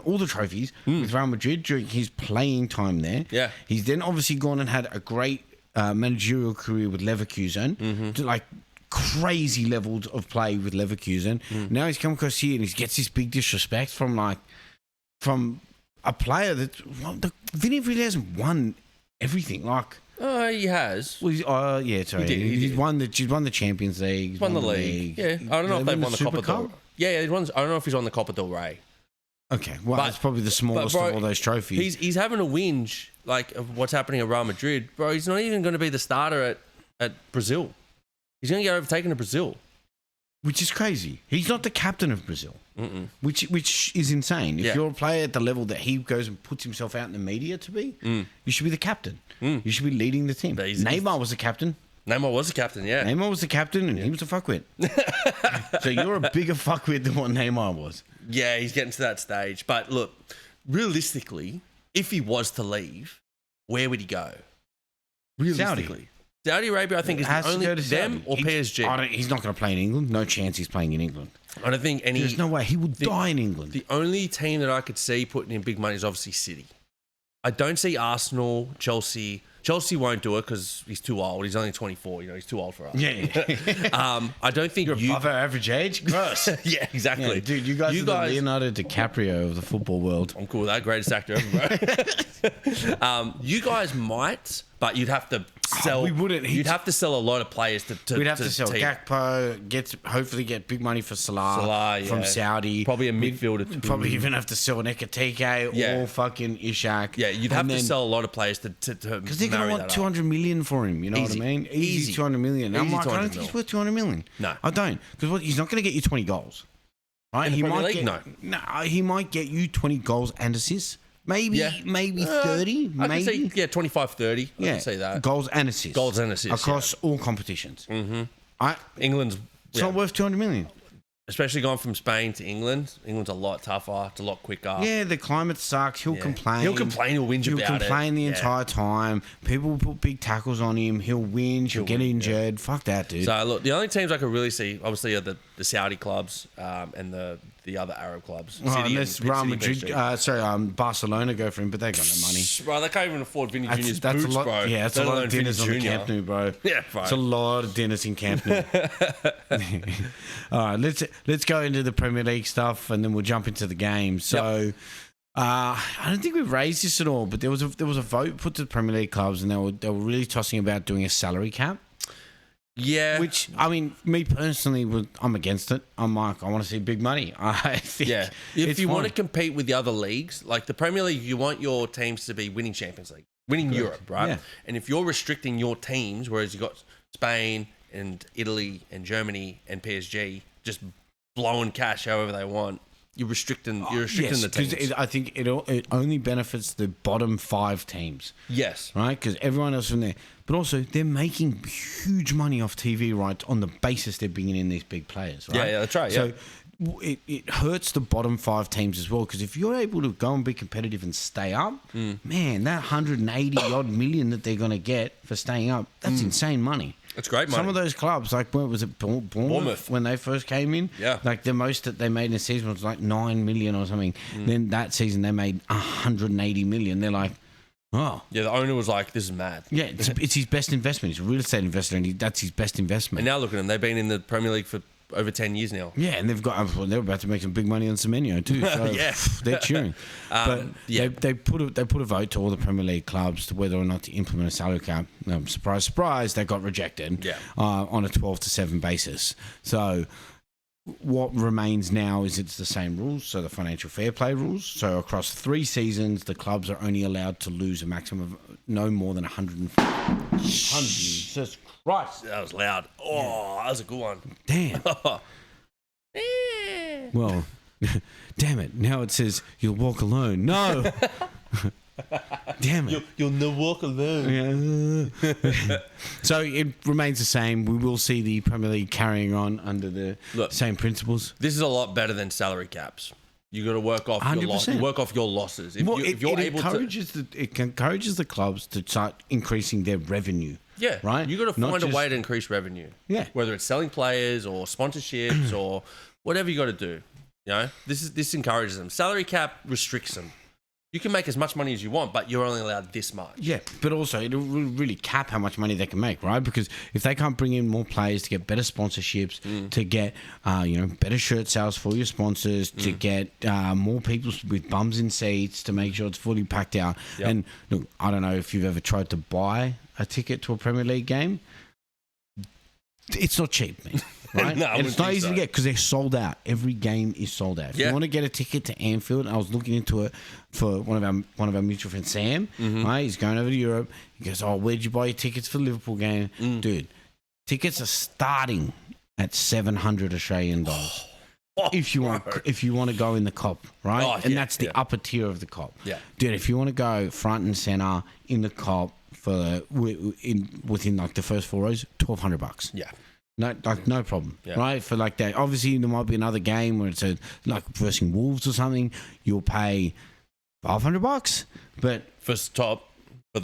all the trophies with Real Madrid during his playing time there. Yeah, he's then obviously gone and had a great managerial career with Leverkusen, to like crazy levels of play with Leverkusen. Now he's come across here and he gets this big disrespect from a player that Vinny really hasn't won everything. He has. Well, sorry. He's won the Champions League. He's won the league. Yeah, I don't know if they've won the Copa del. Yeah, I don't know if he's on the Copa del Rey. Okay, well, that's probably the smallest of all those trophies. He's having a whinge of what's happening at Real Madrid, bro. He's not even going to be the starter at Brazil. He's going to get overtaken to Brazil. Which is crazy. He's not the captain of Brazil, which is insane. If you're a player at the level that he goes and puts himself out in the media to be, you should be the captain. You should be leading the team. Neymar was the captain. Neymar was the captain, yeah. Neymar was the captain and he was a fuckwit. So you're a bigger fuckwit than what Neymar was. Yeah, he's getting to that stage. But look, realistically, if he was to leave, where would he go? Realistically. Saudi Arabia, I think, is the only them or PSG. He's not going to play in England. No chance he's playing in England. I don't think any... There's no way. He would die in England. The only team that I could see putting in big money is obviously City. I don't see Arsenal, Chelsea... Chelsea won't do it because he's too old. He's only 24. You know, he's too old for us. Yeah. I don't think you're above our average age. Gross. Yeah, exactly. Yeah, dude, you guys are the Leonardo DiCaprio of the football world. I'm cool with that. Greatest actor ever, bro. You guys might, but you'd have to sell. we wouldn't. You'd have to sell a lot of players to. We'd have to sell team. Gakpo, hopefully get big money for Salah from Saudi. Probably a midfielder too. Probably even have to sell Ekitike or fucking Ishak. Yeah, you'd have to sell a lot of players to because they're going to want 200 million for him. You know what I mean? Easy 200 million. I'm like, I don't think he's worth 200 million. No, I don't, because he's not going to get you 20 goals. Right? He might he might get you 20 goals and assists. Maybe 30. I can say 25, 30. I can say that. Goals and assists. Across all competitions. Mm-hmm. England's... It's not worth 200 million. Especially going from Spain to England. England's a lot tougher. It's a lot quicker. Yeah, the climate sucks. He'll complain. He'll complain. He'll whinge about it. He'll complain the entire time. People will put big tackles on him. He'll whinge. He'll get injured. Yeah. Fuck that, dude. So, look, the only teams I could really see, obviously, are the Saudi clubs and the other Arab clubs. Unless Real Madrid, Barcelona go for him, but they got no money. Bro, they can't even afford Vinny Jr.'s boots, bro. Yeah, that's a lot of dinners on the Camp Nou, bro. Yeah, bro. It's a lot of dinners in Camp Nou. All right, let's go into the Premier League stuff, and then we'll jump into the game. So, I don't think we've raised this at all, but there was a vote put to the Premier League clubs, and they were really tossing about doing a salary cap. Yeah. Which, I mean, me personally, I'm against it. I'm like, I want to see big money. I think if you want to compete with the other leagues, like the Premier League, you want your teams to be winning Champions League, winning Europe, right? Yeah. And if you're restricting your teams, whereas you've got Spain and Italy and Germany and PSG just blowing cash however they want, you're restricting the teams. I think it only benefits the bottom 5 teams. Yes. Right? Because everyone else from there. But also, they're making huge money off TV rights on the basis they're bringing in these big players, right? Yeah, that's right. So it hurts the bottom 5 teams as well, because if you're able to go and be competitive and stay up, man, that 180-odd million that they're going to get for staying up, that's insane money. That's great money. Some of those clubs, like, what was it, Bournemouth, when they first came in? Yeah. Like, the most that they made in a season was like 9 million or something. Then that season they made 180 million. They're like, oh. Yeah, the owner was like, this is mad. Yeah, it's his best investment. He's a real estate investor, and that's his best investment. And now look at them. They've been in the Premier League for over 10 years now. Yeah, and they're about to make some big money on Semenyo too. So they're cheering. But they put a vote to all the Premier League clubs to whether or not to implement a salary cap. Surprise, surprise, they got rejected on a 12-7 basis. So what remains now is it's the same rules, so the financial fair play rules. So across 3 seasons, the clubs are only allowed to lose a maximum of no more than 150. Jesus Christ. That was loud. Oh, that was a good one. Damn. Well, damn it. Now it says you'll walk alone. No. Damn it. You'll never walk alone. Yeah. So it remains the same. We will see the Premier League carrying on under the same principles. This is a lot better than salary caps. You got to work off your losses. It encourages the clubs to start increasing their revenue. Yeah, right. You got to find a way to increase revenue. Yeah, whether it's selling players or sponsorships or whatever you got to do. You know, this encourages them. Salary cap restricts them. You can make as much money as you want, but you're only allowed this much. Yeah, but also it'll really cap how much money they can make, right? Because if they can't bring in more players to get better sponsorships, to get better shirt sales for your sponsors, to get more people with bums in seats, to make sure it's fully packed out. Yep. And look, I don't know if you've ever tried to buy a ticket to a Premier League game. It's not cheap, mate. Right? No, and it's not easy to get because they're sold out. Every game is sold out. If you want to get a ticket to Anfield, I was looking into it for one of our mutual friends, Sam. Right, he's going over to Europe. He goes, "Oh, where'd you buy your tickets for the Liverpool game, dude? Tickets are starting at 700 Australian dollars." If you want to go in the cop, right? And that's the upper tier of the cop. Yeah, dude. If you want to go front and center in the cop within like the first 4 rows, $1,200. Yeah. No problem, right? For like that, obviously there might be another game where it's like versing Wolves or something. You'll pay $500, but for the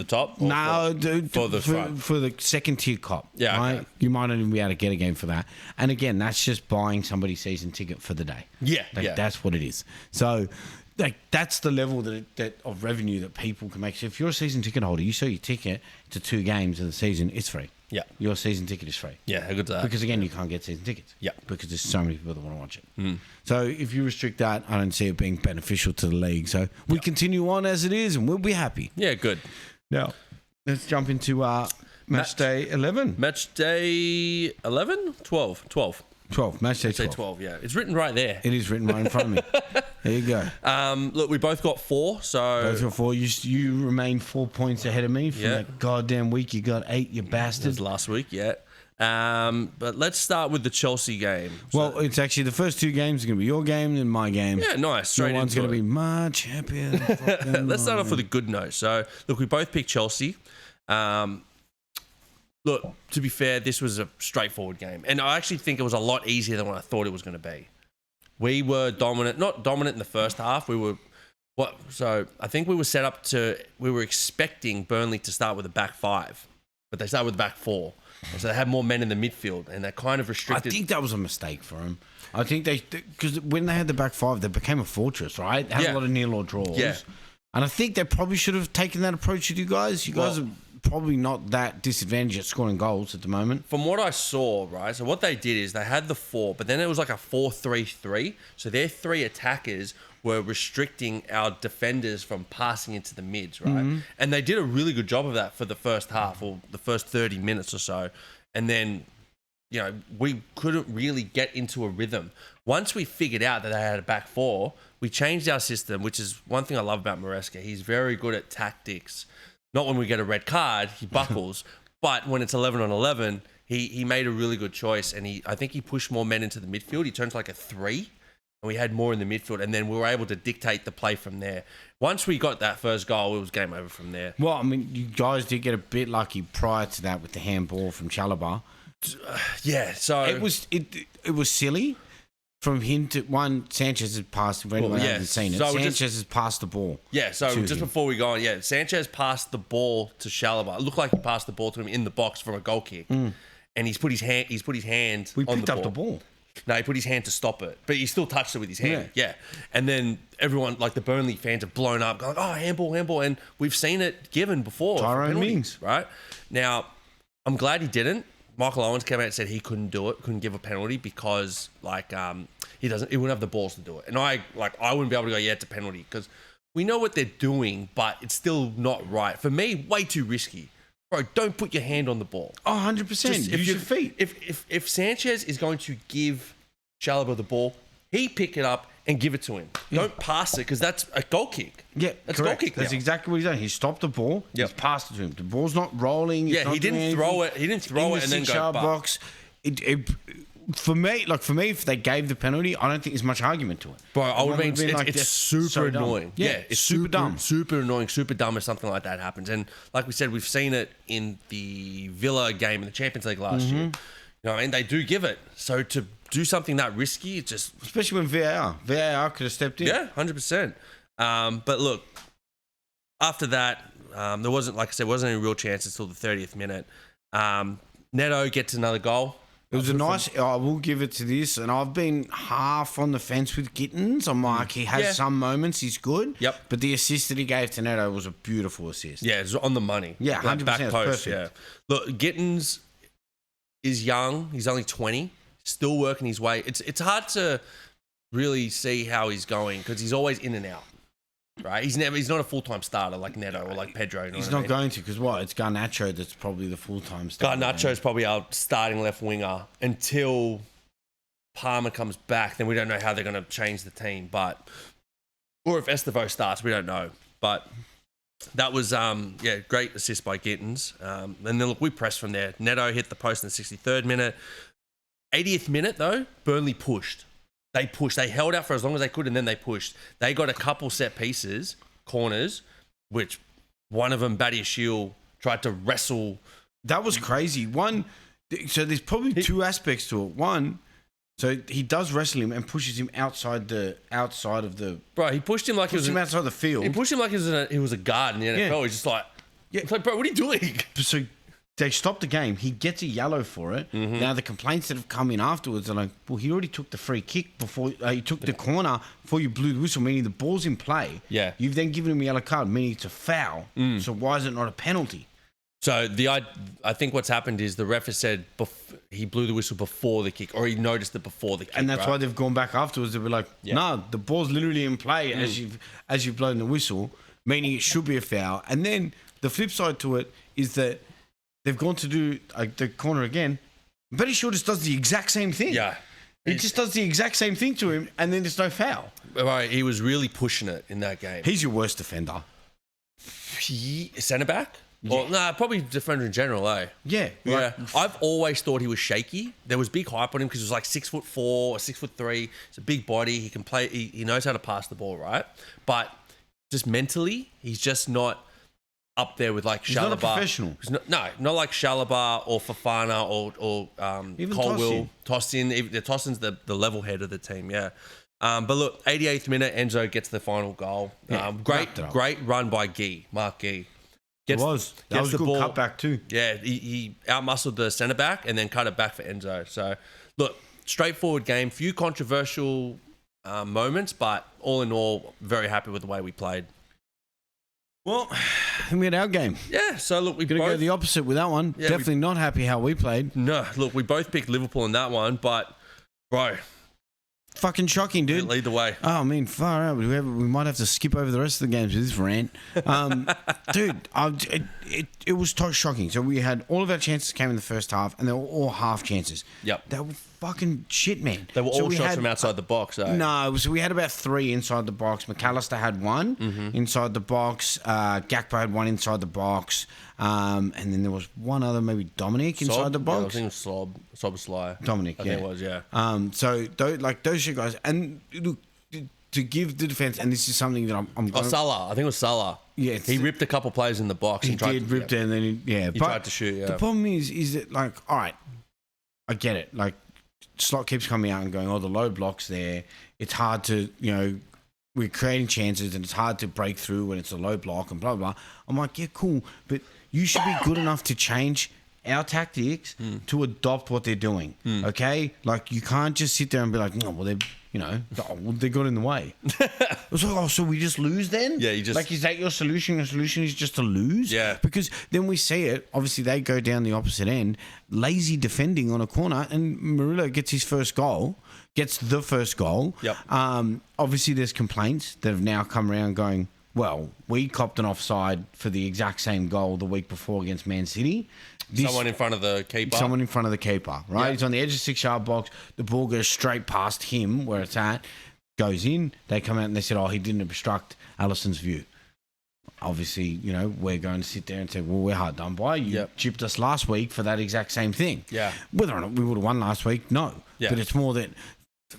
top. For the second tier cop. Yeah, right. Okay. You might not even be able to get a game for that. And again, that's just buying somebody's season ticket for the day. Yeah, that's what it is. So. Like that's the level that of revenue that people can make. So if you're a season ticket holder, you sell your ticket to 2 games of the season, it's free. Yeah, your season ticket is free. Yeah, good to that. Because again, you can't get season tickets. Yeah, because there's so many people that want to watch it. So if you restrict that, I don't see it being beneficial to the league. So we continue on as it is, and we'll be happy. Yeah, good. Now let's jump into Match day 11. Match day 11? 12. 12. 12. Match day 12. Say 12, yeah. It's written right there. It is written right in front of me. There you go. Look, we both got 4, so... Both got 4. You remain 4 points ahead of me from that goddamn week. You got 8, you bastard. It was last week, yeah. But let's start with the Chelsea game. Well, it's actually the first 2 games are going to be your game and my game. Yeah, nice. Straight no one's going to be much happier. Let's start off with a good note. So, look, we both picked Chelsea. Look, to be fair, this was a straightforward game. And I actually think it was a lot easier than what I thought it was going to be. We were dominant, not dominant in the first half. So I think we were expecting Burnley to start with a back 5, but they started with a back 4. And so they had more men in the midfield, and they kind of restricted. I think that was a mistake for them. I think because when they had the back 5, they became a fortress, right? They had a lot of nil or draws. Yeah. And I think they probably should have taken that approach with you guys. You guys are probably not that disadvantaged at scoring goals at the moment. From what I saw, right, so what they did is they had the 4, but then it was like a 4-3-3. So their 3 attackers were restricting our defenders from passing into the mids, right? Mm-hmm. And they did a really good job of that for the first half or the first 30 minutes or so. And then, we couldn't really get into a rhythm. Once we figured out that they had a back 4, we changed our system, which is one thing I love about Maresca. He's very good at tactics. Not when we get a red card, he buckles. But when it's 11 on 11, he made a really good choice. And I think he pushed more men into the midfield. He turned to like a 3. And we had more in the midfield. And then we were able to dictate the play from there. Once we got that first goal, it was game over from there. Well, I mean, you guys did get a bit lucky prior to that with the handball from Chalobah. Yeah, so... It was silly. From him to Sanchez had passed. For anyone who hasn't seen it, so Sanchez has passed the ball. Yeah, so just before we go on, Sanchez passed the ball to Chalobah. It looked like he passed the ball to him in the box from a goal kick, and he's put his hand. He's put his hand. We picked up the ball. No, he put his hand to stop it, but he still touched it with his hand. Yeah. And then everyone, like the Burnley fans, have blown up, going, "Oh, handball!" And we've seen it given before. Tyrone Mings, right? Now, I'm glad he didn't. Michael Owens came out and said he couldn't do it, couldn't give a penalty because he wouldn't have the balls to do it. And I wouldn't be able to go, it's a penalty because we know what they're doing, but it's still not right. For me, way too risky. Bro, don't put your hand on the ball. Oh, 100%. Use your feet. If Sanchez is going to give Chalobah the ball, he pick it up and give it to him. Yeah. Don't pass it because that's a goal kick. Yeah, that's correct. a goal kick. That's exactly what he's done. He stopped the ball. He's passed it to him. The ball's not rolling. Yeah, he didn't throw it. He didn't throw it and then go box. For me, if they gave the penalty, I don't think there's much argument to it. Bro, I would mean it's super annoying. Yeah, it's super dumb. Super annoying, super dumb if something like that happens. And like we said, we've seen it in the Villa game in the Champions League last year. And they do give it. So to do something that risky, it's just... Especially when VAR could have stepped in. Yeah, 100%. But look, after that, there wasn't, like I said, wasn't any real chance until the 30th minute. Neto gets another goal. It was a nice... I will give it to this. And I've been half on the fence with Gittins. I'm like, he has some moments. He's good. Yep. But the assist that he gave to Neto was a beautiful assist. Yeah, it was on the money. Yeah, 100%. Back post, perfect. Yeah. Look, Gittins is young. He's only 20. Still working his way. It's hard to really see how he's going because he's always in and out. Right, he's not a full-time starter like Neto or like Pedro. He's not going to because it's Garnacho that's probably the full-time starter. Garnacho's probably our starting left winger until Palmer comes back. Then we don't know how they're going to change the team, or if Estevao starts, we don't know. But that was great assist by Gittins. And then look, we pressed from there. Neto hit the post in the 63rd minute. 80th minute though, Burnley pushed. They pushed. They held out for as long as they could, and then they pushed. They got a couple set pieces, corners, which one of them, Badiashile, tried to wrestle. That was crazy. So there's probably two aspects to it. One, so he does wrestle him and pushes him outside of the. Bro, he pushed him like he was outside the field. He pushed him like he was a guard in the NFL. Yeah. He's just like, it's like, bro, what are you doing? So they stopped the game. He gets a yellow for it. Mm-hmm. Now the complaints that have come in afterwards are like, well, he already took the free kick before he took the corner before you blew the whistle, meaning the ball's in play. Yeah. You've then given him a yellow card, meaning it's a foul. So why is it not a penalty? So I think what's happened is the ref has said he blew the whistle before the kick, or he noticed it before the kick, and that's why they've gone back afterwards. They'll be like, no, the ball's literally in play as you've blown the whistle, meaning it should be a foul. And then the flip side to it is that they've gone to do the corner again. I'm pretty sure just does the exact same thing. Yeah. He just does the exact same thing to him, and then there's no foul. Right, he was really pushing it in that game. He's your worst defender. Centre back? Or, probably defender in general, eh? Yeah. Yeah. I've always thought he was shaky. There was big hype on him because he was like 6'4" or 6'3". It's a big body. He can play. He knows how to pass the ball, right? But just mentally, he's just not up there with like Chalobah. He's not a professional. Not like Chalobah or Fofana or Even Colwill. Tossin. Tossin's the level head of the team, yeah. But look, 88th minute, Enzo gets the final goal. Yeah, great run by Mark Guy. That was a good cutback too. Yeah, he outmuscled the centre back and then cut it back for Enzo. So, look, straightforward game. Few controversial moments, but all in all, very happy with the way we played. Well, we had our game. Yeah, so look, we're going to go the opposite with that one. Yeah, definitely not happy how we played. No, look, we both picked Liverpool in that one, but, bro... Fucking shocking, dude. Lead the way. Oh, I mean, far out. We might have to skip over the rest of the games with this rant. Dude, it was totally shocking. So we had all of our chances came in the first half, and they were all half chances. Yep. They were fucking shit, man. They were all shots from outside the box, eh? No, so we had about 3 inside the box. McAllister had 1 inside the box. Gakpo had 1 inside the box. And then there was one other, maybe Dominic inside the box. Yeah, I think it was Sob Sly. Dominic, I think it was, yeah. So those shit guys, and look, to give the defense, and this is something that I'm going. Salah. I think it was Salah. Yeah, he ripped a couple players in the box. He did rip it, and then he tried to shoot. Yeah. The problem is that like, all right, I get it. Like, Slot keeps coming out and going, oh, the low blocks there. It's hard to, we're creating chances, and it's hard to break through when it's a low block and blah blah. I'm like, yeah, cool, but you should be good enough to change our tactics to adopt what they're doing. Okay, like you can't just sit there and be like, no, well they got in the way. It's like, oh, so we just lose then? Yeah, like, is that your solution? Your solution is just to lose? Yeah. Because then we see it. Obviously, they go down the opposite end, lazy defending on a corner, and Murillo gets the first goal. Yep. Obviously, there's complaints that have now come around going, well, we copped an offside for the exact same goal the week before against Man City. Someone in front of the keeper. Someone in front of the keeper, right? Yep. He's on the edge of the 6-yard box. The ball goes straight past him where it's at, goes in. They come out and they said, oh, he didn't obstruct Alisson's view. Obviously, we're going to sit there and say, well, we're hard done by. You chipped us last week for that exact same thing. Yeah. Whether or not we would have won last week, no. Yeah. But it's more that...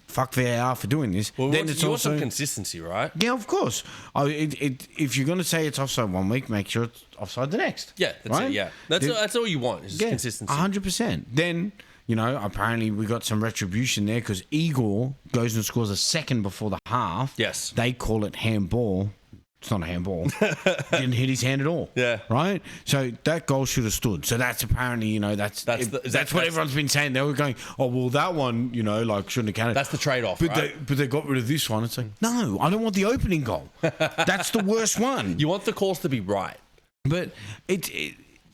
Fuck VAR for doing this. Well, then you want some consistency, right? Yeah, of course. If you're going to say it's offside one week, make sure it's offside the next. Yeah, that's it. Yeah, that's all you want is consistency. 100%. Then apparently we got some retribution there because Igor goes and scores a second before the half. Yes, they call it handball. It's not a handball. Didn't hit his hand at all. Yeah. Right? So that goal should have stood. So that's apparently, that's what everyone's been saying. They were going, oh, well, that one, shouldn't have counted. It's the trade-off, right? But they got rid of this one. It's like, no, I don't want the opening goal. That's the worst one. You want the calls to be right. But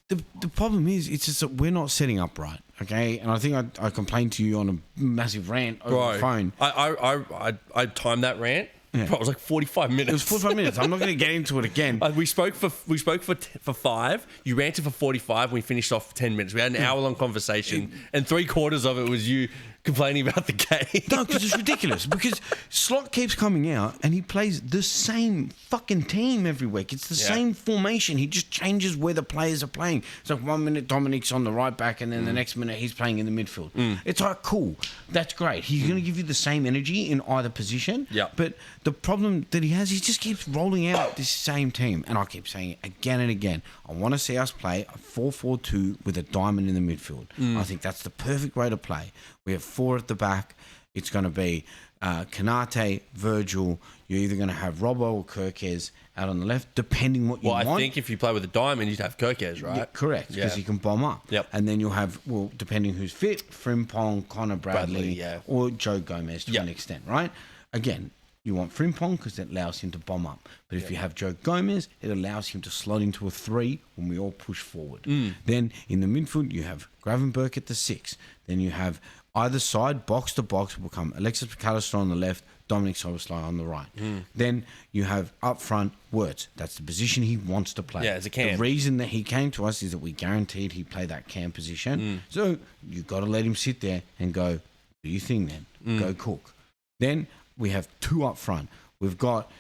the problem is, it's just that we're not setting up right, okay? And I think I complained to you on a massive rant over the phone. I timed that rant. Yeah. Bro, it was like 45 minutes. It was 45 minutes. I'm not going to get into it again. We spoke for 5. You ranted for 45. And we finished off for 10 minutes. We had an hour-long conversation, and 3/4 of it was you complaining about the game. No, because it's ridiculous. Because Slot keeps coming out, and he plays the same fucking team every week. It's the same formation. He just changes where the players are playing. It's like 1 minute Dominic's on the right back, and then the next minute he's playing in the midfield. It's like, cool. That's great. He's going to give you the same energy in either position. Yeah. But the problem that he has, he just keeps rolling out this same team. And I keep saying it again and again. I want to see us play a 4-4-2 with a diamond in the midfield. I think that's the perfect way to play. We have 4 at the back. It's going to be Kanate, Virgil. You're either going to have Robbo or Kirkes out on the left, depending what you want. Well, I think if you play with a diamond, you'd have Kirkes, right? Yeah, correct, because he can bomb up. Yep. And then you'll have, depending who's fit, Frimpong, Connor Bradley or Joe Gomez to an extent, right? Again, you want Frimpong because that allows him to bomb up. But if you have Joe Gomez, it allows him to slot into a 3 when we all push forward. Then in the midfield, you have Gravenberch at the 6. Then you have either side, box to box, will become Alexis McAllister on the left, Dominic Soboslai on the right. Then you have up front Wirtz. That's the position he wants to play. Yeah, as a cam. The reason that he came to us is that we guaranteed he'd play that cam position. So you got to let him sit there and go, do your thing then. Go cook. Then we have 2 up front. We've got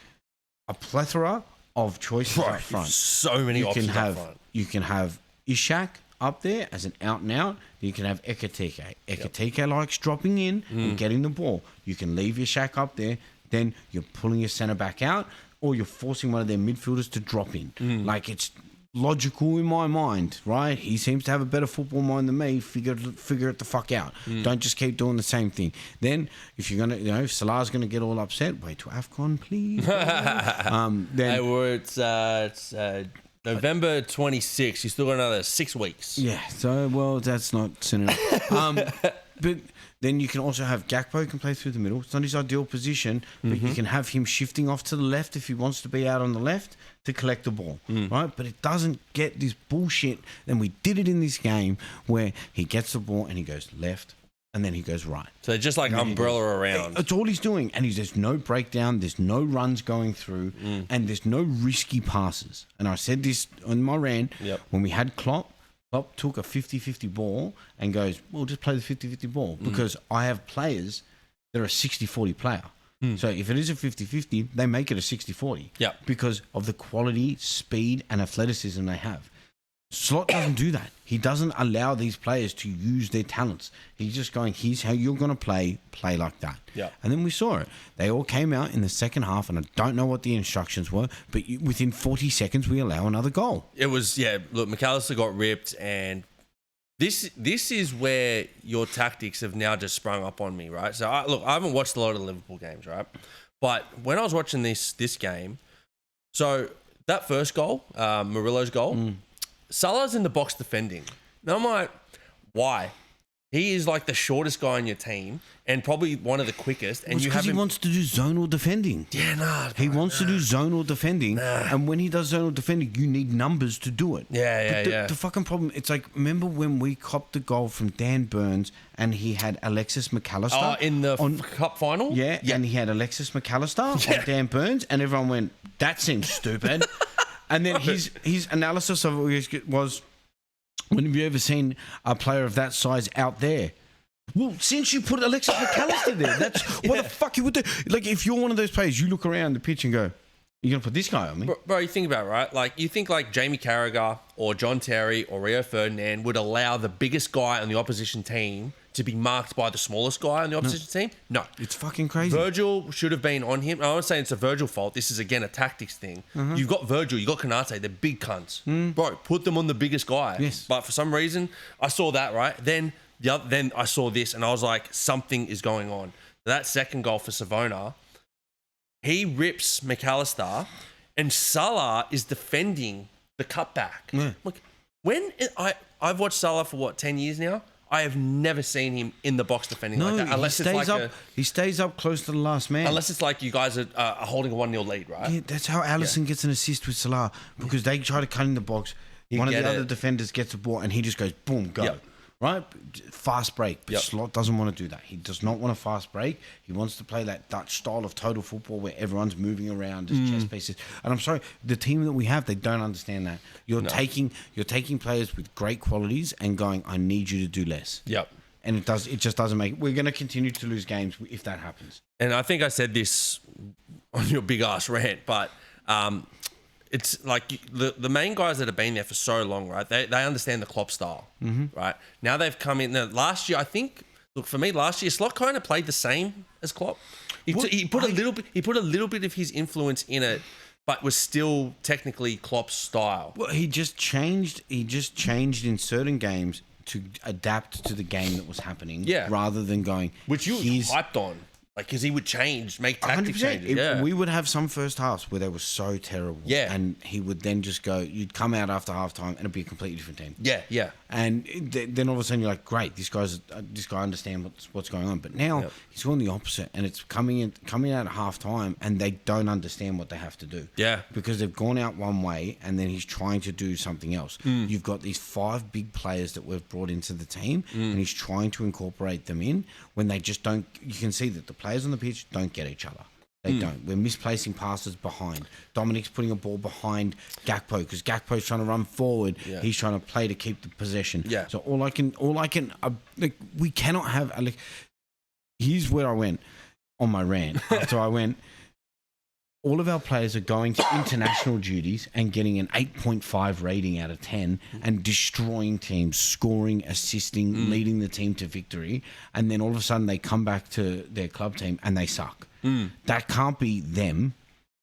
a plethora of choices up front. So many options up front. You can have Ishak up there as an out and out. You can have Ekatike. Ekatike likes dropping in and getting the ball. You can leave your Shaq up there. Then you're pulling your centre back out, or you're forcing one of their midfielders to drop in. Like, it's logical in my mind, right? He seems to have a better football mind than me. Figure it the fuck out. Don't just keep doing the same thing. Then, if you're gonna, if Salah's gonna get all upset, wait till AFCON, please. Then it's November 26th. You still got another 6 weeks. Yeah. So, well, that's not soon enough. But then you can also have Gakpo can play through the middle. It's not his ideal position, but you can have him shifting off to the left if he wants to be out on the left to collect the ball, right? But it doesn't get this bullshit. And we did it in this game where he gets the ball and he goes left and then he goes right. So just like umbrella around. It's all he's doing. And there's no breakdown. There's no runs going through. And there's no risky passes. And I said this on my rant when we had Klopp took a 50-50 ball and goes, well, just play the 50-50 ball because I have players that are a 60-40 player. So if it is a 50-50, they make it a 60-40 because of the quality, speed, and athleticism they have. Slot doesn't do that. He doesn't allow these players to use their talents. He's just going, here's how you're going to play like that. And then we saw it. They all came out in the second half, and I don't know what the instructions were, but within 40 seconds, we allow another goal. It was, look, McAllister got ripped, and this is where your tactics have now just sprung up on me, right? So, I haven't watched a lot of the Liverpool games, right? But when I was watching this game, so that first goal, Murillo's goal, Salah's in the box defending. Now I'm like, why? He is like the shortest guy on your team and probably one of the quickest. And because he wants to do zonal defending. He wants to do zonal defending. And when he does zonal defending, you need numbers to do it. The fucking problem, it's like, remember when we copped the goal from Dan Burns and he had Alexis McAllister? In the cup final? Yeah, and he had Alexis McAllister on Dan Burns and everyone went, that seems stupid. And then his analysis of it was, when have you ever seen a player of that size out there? Well, since you put Alexis McAllister there, that's what the fuck you would do. Like, if you're one of those players, you look around the pitch and go, you're going to put this guy on me? Bro, you think about it, right? Like, you think like Jamie Carragher or John Terry or Rio Ferdinand would allow the biggest guy on the opposition team to be marked by the smallest guy on the opposition team? No. It's fucking crazy. Virgil should have been on him. I'm not saying it's a Virgil fault. This is, again, a tactics thing. You've got Virgil, you've got Konate. They're big cunts. Bro, put them on the biggest guy. Yes. But for some reason, I saw that, right? Then I saw this, and I was like, something is going on. That second goal for Savona, he rips McAllister, and Salah is defending the cutback. Look, I've watched Salah for 10 years now. I have never seen him in the box defending like that. Unless he stays up close to the last man. Unless it's like you guys are holding a 1-0 lead, right? Yeah, that's how Alisson gets an assist with Salah, because they try to cut in the box. One of the other defenders gets the ball and he just goes, boom, go. Right? Fast break. But Slot doesn't want to do that. He does not want a fast break. He wants to play that Dutch style of total football where everyone's moving around as chess pieces. And I'm sorry, the team that we have, they don't understand that. You're taking players with great qualities and going, I need you to do less. And it just doesn't make it. We're going to continue to lose games if that happens. And I think I said this on your big ass rant, but it's like the main guys that have been there for so long, right? They understand the Klopp style, right? Now they've come in. Now, last year, I think. Look, for me, last year Slot kind of played the same as Klopp. He put a little bit of his influence in it, but was still technically Klopp's style. Well, he just changed in certain games to adapt to the game that was happening, rather than going, which you hyped on. Like, because he would make tactics changes. We would have some first halves where they were so terrible. And he would then just go, you'd come out after halftime and it'd be a completely different team. And then all of a sudden you're like, great, this guy understands what's going on. But now he's going the opposite, and it's coming out at half time, and they don't understand what they have to do. Yeah. Because they've gone out one way, and then he's trying to do something else. You've got these 5 big players that we've brought into the team, and he's trying to incorporate them in when they just don't. You can see that the players on the pitch don't get each other. They don't. We're misplacing passes behind. Dominic's putting a ball behind Gakpo because Gakpo's trying to run forward. Yeah. He's trying to play to keep the possession. Yeah. So we cannot have. Here's where I went on my rant. So I went. All of our players are going to international duties and getting an 8.5 rating out of 10 and destroying teams, scoring, assisting, leading the team to victory. And then all of a sudden they come back to their club team and they suck. That can't be them.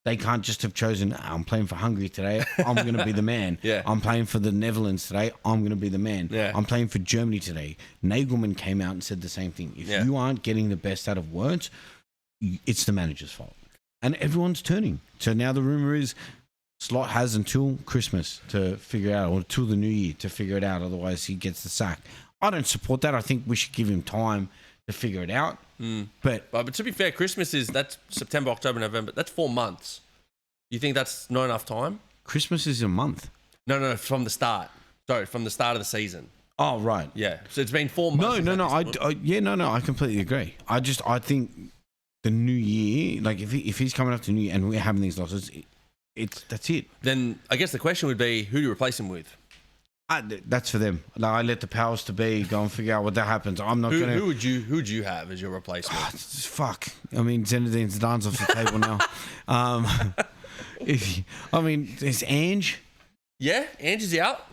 They can't just have chosen, I'm playing for Hungary today, I'm going to be the man. I'm playing for the Netherlands today, I'm going to be the man. I'm playing for Germany today. Nagelman came out and said the same thing. If you aren't getting the best out of words, it's the manager's fault. And everyone's turning. So now the rumor is Slot has until Christmas to figure out, or until the new year to figure it out. Otherwise, he gets the sack. I don't support that. I think we should give him time to figure it out. But to be fair, Christmas that's September, October, November. That's 4 months. You think that's not enough time? Christmas is a month. No, from the start. Sorry, from the start of the season. Oh, right. Yeah. So it's been 4 months. No. I completely agree. I think the new year, like if he's coming up to New Year and we're having these losses, that's it. Then I guess the question would be, who do you replace him with? That's for them. No, I let the powers to be go and figure out what that happens. I'm not going to. Who would you have as your replacement? Fuck. I mean, Zinedine Zidane's off the table now. There's Ange. Yeah, Ange is out.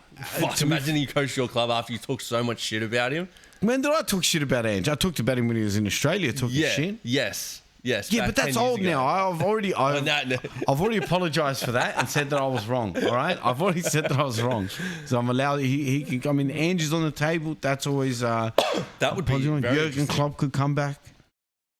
Imagine you coach your club after you talk so much shit about him. When did I talk shit about Ange? I talked about him when he was in Australia talking shit. Yes. Yeah, but that's old now. I've already apologised for that and said that I was wrong. All right, I've already said that I was wrong. So I'm allowed. He can. I mean, Ange is on the table. That's always. That would be. Jurgen Klopp could come back.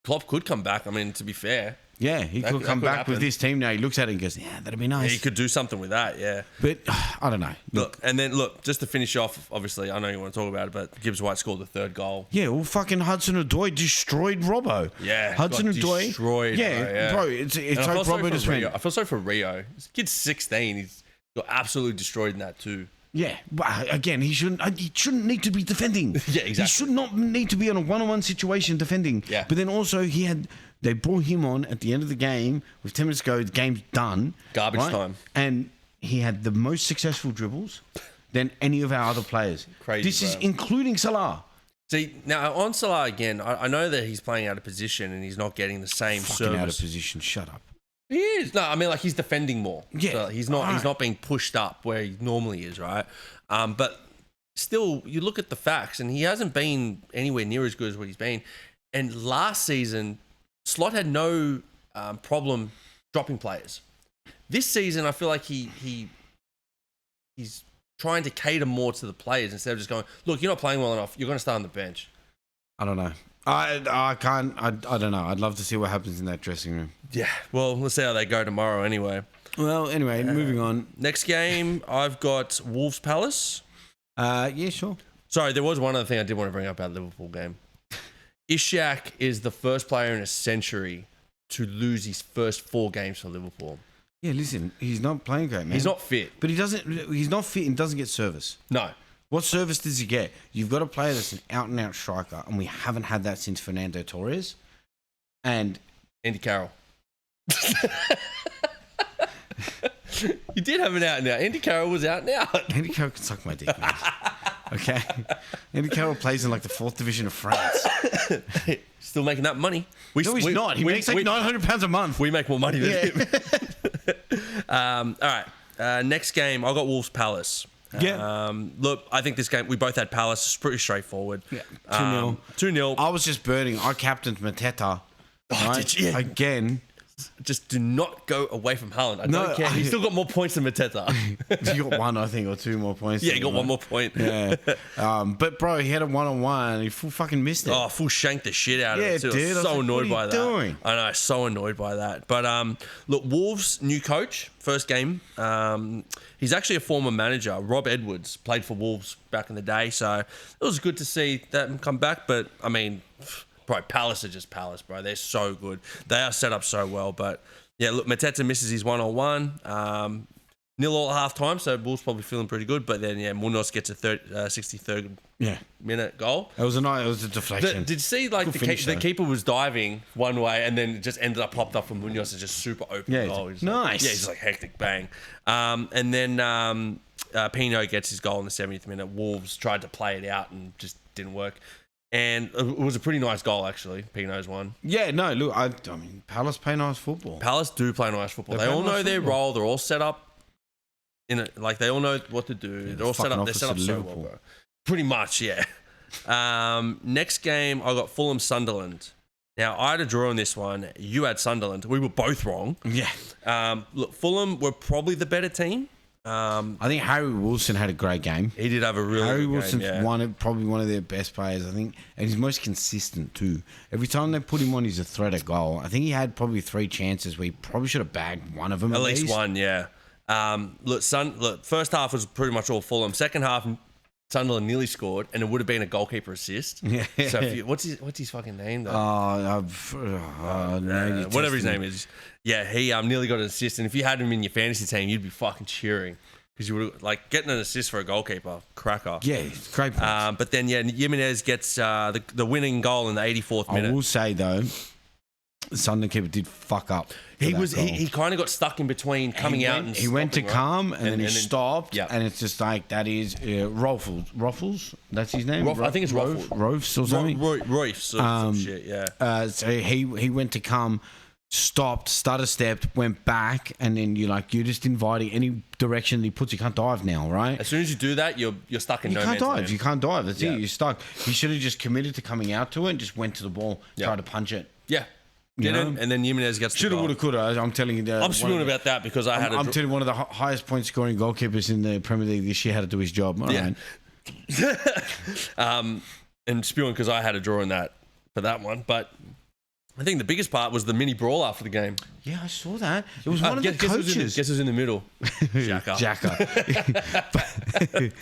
Klopp could come back. I mean, to be fair. Yeah, he could come back with this team now. He looks at it and goes, yeah, that'd be nice. Yeah, he could do something with that, yeah. But I don't know. Look, just to finish off, obviously, I know you want to talk about it, but Gibbs White scored the 3rd goal. Yeah, well, fucking Hudson-Odoi destroyed Robbo. Yeah, Hudson-Odoi. Destroyed, bro. It's like Robbo just went. I feel sorry for Rio. This kid's 16. He's got absolutely destroyed in that too. Yeah, but again, he shouldn't need to be defending. Yeah, exactly. He should not need to be in a one-on-one situation defending. Yeah. But then also they brought him on at the end of the game with 10 minutes to go. The game's done. Garbage time. And he had the most successful dribbles than any of our other players. Crazy. This is including Salah. See, now on Salah again, I know that he's playing out of position and he's not getting the same service. Out of position. Shut up. He is. No, I mean, like, he's defending more. Yeah. So he's not being pushed up where he normally is, right? But still, you look at the facts, and he hasn't been anywhere near as good as what he's been. And last season, Slot had no problem dropping players. This season, I feel like he's trying to cater more to the players instead of just going, look, you're not playing well enough. You're going to start on the bench. I don't know. I can't. I don't know. I'd love to see what happens in that dressing room. Yeah. Well, let's see how they go tomorrow anyway. Well, anyway, moving on. Next game, I've got Wolves Palace. Yeah, sure. Sorry, there was one other thing I did want to bring up about the Liverpool game. Ishak is the first player in a century to lose his first 4 games for Liverpool. Yeah, listen, he's not playing great, man. He's not fit. But he's not fit and doesn't get service. No. What service does he get? You've got a player that's an out-and-out striker, and we haven't had that since Fernando Torres. And Andy Carroll. You did have an out and out. Andy Carroll was out and out. Andy Carroll can suck my dick, man. Okay? Andy Carroll plays in like the 4th division of France. Still making that money. No, he's not. He makes like £900 a month. We make more money than him. All right. Next game, I got Wolves Palace. Yeah. Look, I think this game, we both had Palace. It's pretty straightforward. Yeah. 2-0. 2-0. I was just burning. I captained Mateta. Oh, right? did you? Again. Just do not go away from Haaland. I don't care. He's still got more points than Mateta. He got one, I think, or two more points. Yeah, he got one more point. Yeah. But, bro, he had a one-on-one and he full fucking missed it. Oh, full shanked the shit out of it, too. Dude, I was so annoyed by that. Doing? I know, so annoyed by that. But, look, Wolves' new coach, first game, he's actually a former manager. Rob Edwards played for Wolves back in the day. So it was good to see them come back. But, I mean... Bro, Palace are just Palace, bro. They're so good. They are set up so well. But, yeah, look, Mateta misses his one-on-one. 0-0 at half-time, so Wolves probably feeling pretty good. But then, yeah, Munoz gets a 63rd minute goal. It was a deflection. Did you see, like, the keeper was diving one way and then it just ended up popped up from Munoz and just super open goal. Nice. Like, yeah, he's like hectic bang. And then Pino gets his goal in the 70th minute. Wolves tried to play it out and just didn't work. And it was a pretty nice goal, actually. Pino's one. Yeah, no, look, I mean, Palace play nice football. Palace do play nice football. They all know their role. They're all set up in it. Like, they all know what to do. Yeah, they're all set up. They're set up so well, bro. Pretty much, yeah. Next game, I got Fulham Sunderland. Now, I had a draw on this one. You had Sunderland. We were both wrong. Yeah. Look, Fulham were probably the better team. I think Harry Wilson had a great game. He did have a really Harry good Wilson's game, probably one of their best players, I think, and he's most consistent too. Every time they put him on, he's a threat at goal. I think he had probably 3 chances where he probably should have bagged one of them at least. One, yeah. Look, first half was pretty much all Fulham. Second half, Sunderland nearly scored, and it would have been a goalkeeper assist. Yeah. So what's his fucking name though? Whatever his name is. Yeah, he nearly got an assist, and if you had him in your fantasy team, you'd be fucking cheering because you would like getting an assist for a goalkeeper, cracker. Yeah, great. But then Jimenez gets the winning goal in the 84th minute. I will say though, the Sunderland keeper did fuck up. He kind of got stuck in between coming out and he went to calm and then he stopped. Yeah. And it's just like that is Ruffles. That's his name. I think it's Ruffles. Roifs or something. Roifs or some shit. Yeah. So he went to calm, stopped, stutter stepped, went back, and then you're just inviting any direction that he puts. You can't dive now, right? As soon as you do that, you're stuck in no man's land. You can't dive. That's it. You're stuck. He should have just committed to coming out to it and just went to the ball, tried to punch it. Yeah. And then Jimenez gets shoulda, woulda, coulda. I'm telling you. I'm spewing about that because I'm telling you, one of the highest point scoring goalkeepers in the Premier League this year had to do his job. All right. And spewing because I had a draw in that for that one, but I think the biggest part was the mini brawl after the game. Yeah, I saw that. It was one of the coaches. Guess who's in the middle? Xhaka.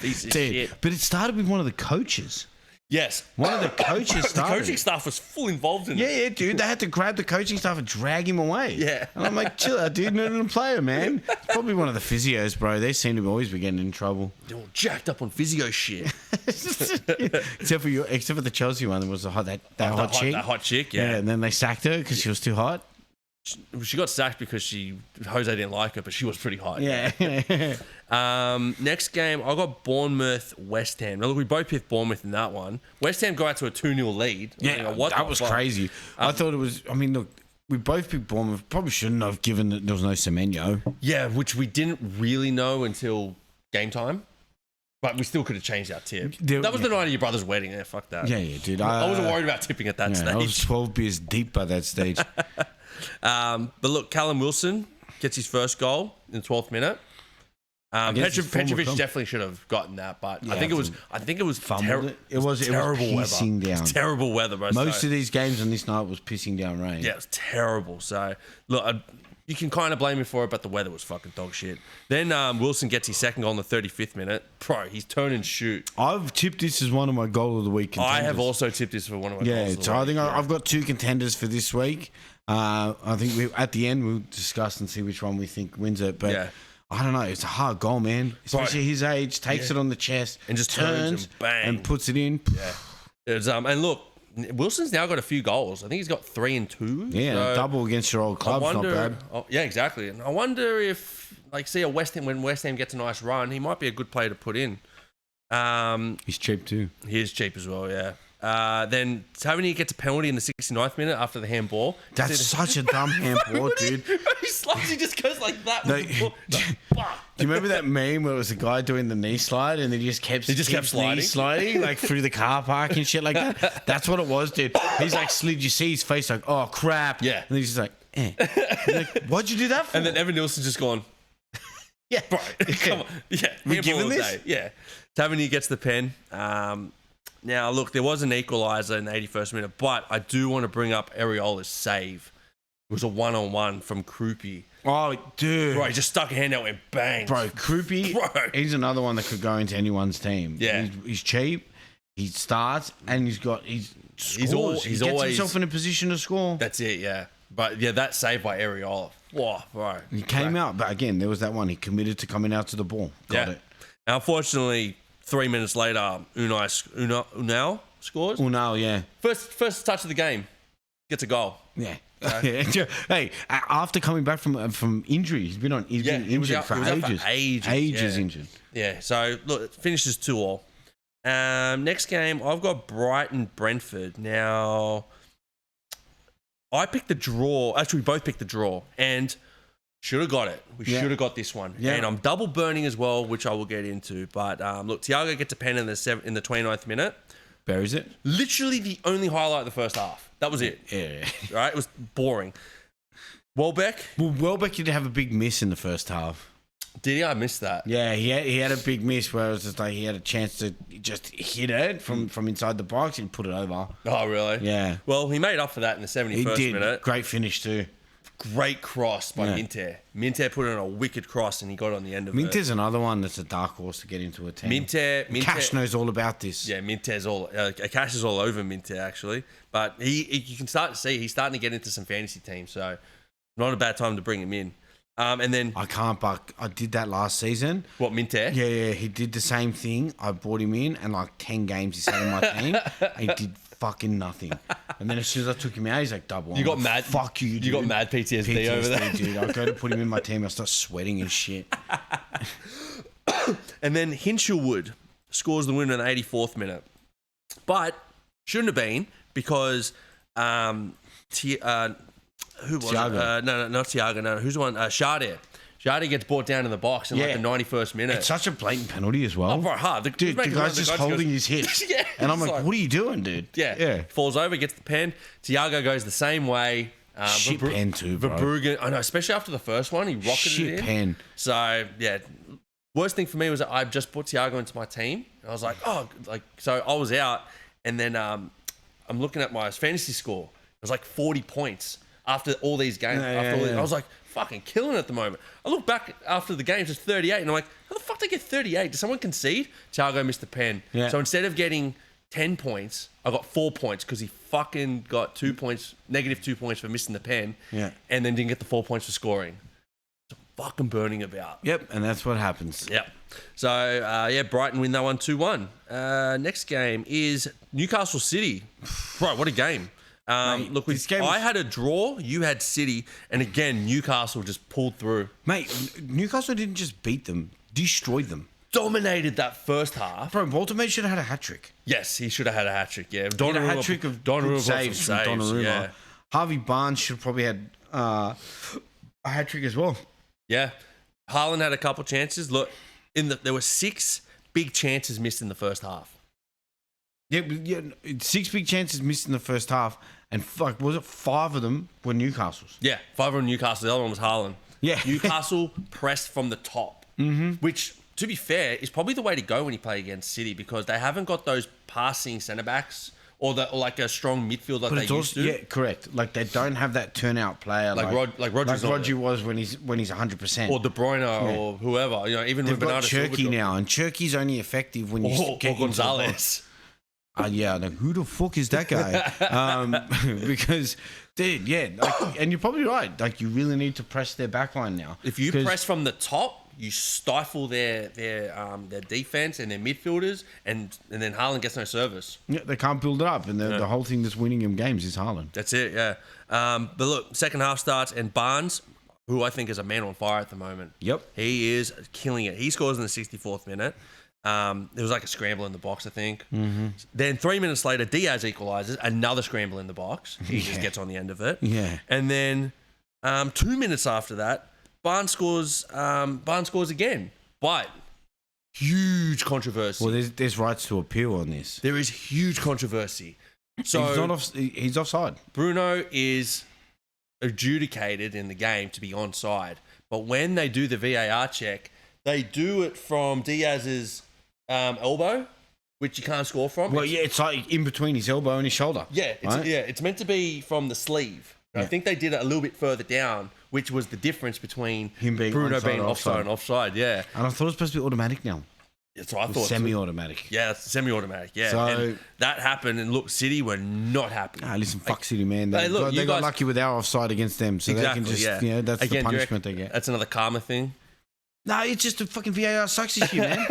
Piece of shit. But it started with one of the coaches. Yes. One of the coaches started. The coaching staff was full involved in it. Yeah, dude. They had to grab the coaching staff and drag him away. Yeah. And I'm like, chill out, dude. Not a player, man. It's probably one of the physios, bro. They seem to always be getting in trouble. They're all jacked up on physio shit. except for the Chelsea one, there was that hot chick. That hot chick, yeah. And then they sacked her because she was too hot. She got sacked because Jose didn't like her, but she was pretty hot. Yeah. Next game, I got Bournemouth, West Ham. Now, look, we both picked Bournemouth in that one. West Ham go out to a 2-0 lead. Yeah, that was crazy. I thought it was, look, we both picked Bournemouth. Probably shouldn't have, given that there was no Semenyo. Yeah, which we didn't really know until game time. But we still could have changed our tip. That was the night of your brother's wedding. Yeah, fuck that. Yeah, dude. I wasn't worried about tipping at that stage. I was 12 beers deep by that stage. But look, Callum Wilson gets his first goal in the 12th minute. Petrovic definitely should have gotten that, but yeah, I think it was terrible. It was pissing down. It's terrible weather, bro. Most of these games on this night was pissing down rain. Yeah, it was terrible. So look, you can kind of blame him for it, but the weather was fucking dog shit. Then Wilson gets his second goal in the 35th minute. Bro, he's turn and shoot. I've tipped this as one of my goal of the week contenders. I have also tipped this for one of my goals of the week. I think I've got 2 contenders for this week. I think at the end we'll discuss and see which one we think wins it. But I don't know. It's a hard goal, man. Especially his age. Takes it on the chest and just turns and bang and puts it in. Yeah. And look, Wilson's now got a few goals. I think he's got 3 and 2. Yeah, so double against your old club's not bad. Yeah, exactly. And I wonder if, when West Ham gets a nice run, he might be a good player to put in. He's cheap too. He is cheap as well, yeah. Then Tavernier gets a penalty in the 69th minute after the handball. That's such a dumb handball, dude. He just goes like that. Do you remember that meme where it was a guy doing the knee slide and then he just kept sliding like through the car park and shit like that? That's what it was, dude. He's like slid. You see his face like, oh crap. Yeah. And he's just like, Like, why'd you do that for? And then Evan Nilsson's just gone, yeah, bro, come on. Yeah, we handball giving all this? day. Yeah. Tavernier gets the pen. Now, look, there was an equaliser in the 81st minute, but I do want to bring up Areola's save. It was a one-on-one from Krupi. Oh, dude. Bro, he just stuck a hand out and bang. Bro, Krupi, he's another one that could go into anyone's team. Yeah. He's cheap. He starts and he gets always- himself in a position to score. That's it, yeah. But, yeah, that save by Areola. Whoa, bro. He came out, but again, there was that one. He committed to coming out to the ball. Got it. Now, unfortunately, 3 minutes later, Unal scores. Unal, yeah. First touch of the game. Gets a goal. Yeah. Hey, after coming back from injury, he's been injured for ages. Injured. Yeah. So look, it finishes 2-2. Next game, I've got Brighton Brentford. Now, I picked the draw. Actually, we both picked the draw, and should have got it. We should have got this one. Yeah. And I'm double burning as well, which I will get into. But look, Thiago gets a pen in the 29th minute. Buries it. Literally the only highlight of the first half. That was it. Yeah. Right? It was boring. Welbeck. Well, Welbeck did have a big miss in the first half. Did he? I missed that. Yeah, he had a big miss where it was just like he had a chance to just hit it from inside the box and put it over. Oh, really? Yeah. Well, he made up for that in the 71st minute. Great finish too. Great cross by Minter. Minter put in a wicked cross and he got on the end of it. Minter's another one that's a dark horse to get into a team. Minter Cash knows all about this. Yeah, Minter's Cash is all over Minter actually. But you can start to see he's starting to get into some fantasy teams. So not a bad time to bring him in. And then I can't, but I did that last season. What, Minter? Yeah, he did the same thing. I brought him in and like 10 games he sat in my team and he did fucking nothing. And then as soon as I took him out, he's like double. You got mad. Fuck you, dude. You got mad PTSD over there, dude. I go to put him in my team, I start sweating and shit. And then Hinchelwood scores the winner in the 84th minute, but shouldn't have been because who was Thiago. it? No, not Thiago. No, who's the one? Sade. Sade gets brought down in the box in like the 91st minute. It's such a blatant penalty as well. Oh, bro, hard. The guy's just holding his hips. Yeah, and I'm like, what are you doing, dude? Yeah. Falls over, gets the pen. Thiago goes the same way. Shit pen too, bro. Verbruggen, I know, especially after the first one, he rocketed it in. Pen. So, yeah. Worst thing for me was that I just put Thiago into my team. I was like, so I was out. And then I'm looking at my fantasy score. It was like 40 points after all these games. I was like, fucking killing it at the moment. I look back after the games, it's 38. And I'm like, how the fuck did I get 38? Did someone concede? Thiago missed the pen. Yeah. So instead of getting 10 points, I got 4 points because he fucking got 2 points, negative 2 points for missing the pen. Yeah. And then didn't get the 4 points for scoring. So fucking burning about. Yep. And that's what happens. Yep. So, Brighton win that one 2-1. Next game is Newcastle City. Bro, what a game. Mate, look, I had a draw, you had City, and again, Newcastle just pulled through. Mate, Newcastle didn't just beat them, destroyed them. Dominated that first half. Bro, Walter should have had a hat-trick. Yes, he should have had a hat-trick, yeah. He had a hat-trick of good saves from Donnarumma. Yeah. Harvey Barnes should probably had a hat-trick as well. Yeah. Haaland had a couple chances. Look, there were 6 big chances missed in the first half. Yeah, 6 big chances missed in the first half, and was it 5 of them were Newcastle's? Yeah, 5 were Newcastle. The other one was Haaland. Yeah, Newcastle pressed from the top, which, to be fair, is probably the way to go when you play against City because they haven't got those passing centre backs or like a strong midfield like they used to. Yeah, correct. Like they don't have that turnout player like Rodri was when he's 100%, or De Bruyne or whoever. Even they've got Cherky now, and Cherky's only effective when you get Gonzalez. Who the fuck is that guy? Because, dude, and you're probably right. Like, you really need to press their backline now. If you press from the top, you stifle their defense and their midfielders, and then Haaland gets no service. Yeah, they can't build it up, and the whole thing that's winning them games is Haaland. That's it, yeah. But look, second half starts, and Barnes, who I think is a man on fire at the moment. Yep, he is killing it. He scores in the 64th minute. There was like a scramble in the box, I think. Mm-hmm. Then 3 minutes later, Diaz equalises. Another scramble in the box. He just gets on the end of it. Yeah. And then 2 minutes after that, Barnes scores again. But huge controversy. Well, there's rights to appeal on this. There is huge controversy. So he's offside. Bruno is adjudicated in the game to be onside. But when they do the VAR check, they do it from Diaz's elbow, which you can't score from. Well, it's like in between his elbow and his shoulder. Yeah, it's meant to be from the sleeve. I think they did it a little bit further down, which was the difference between him being Bruno being offside and offside. Yeah, and I thought it was supposed to be automatic now. That's what I thought. Semi-automatic. Yeah, it's semi-automatic. Yeah, so and that happened, and look, City were not happy. Listen, fuck City, man. They guys, got lucky with our offside against them, so exactly, they can just, that's Again, the punishment they get. That's another karma thing. No, it's just a fucking VAR sucks this year, man.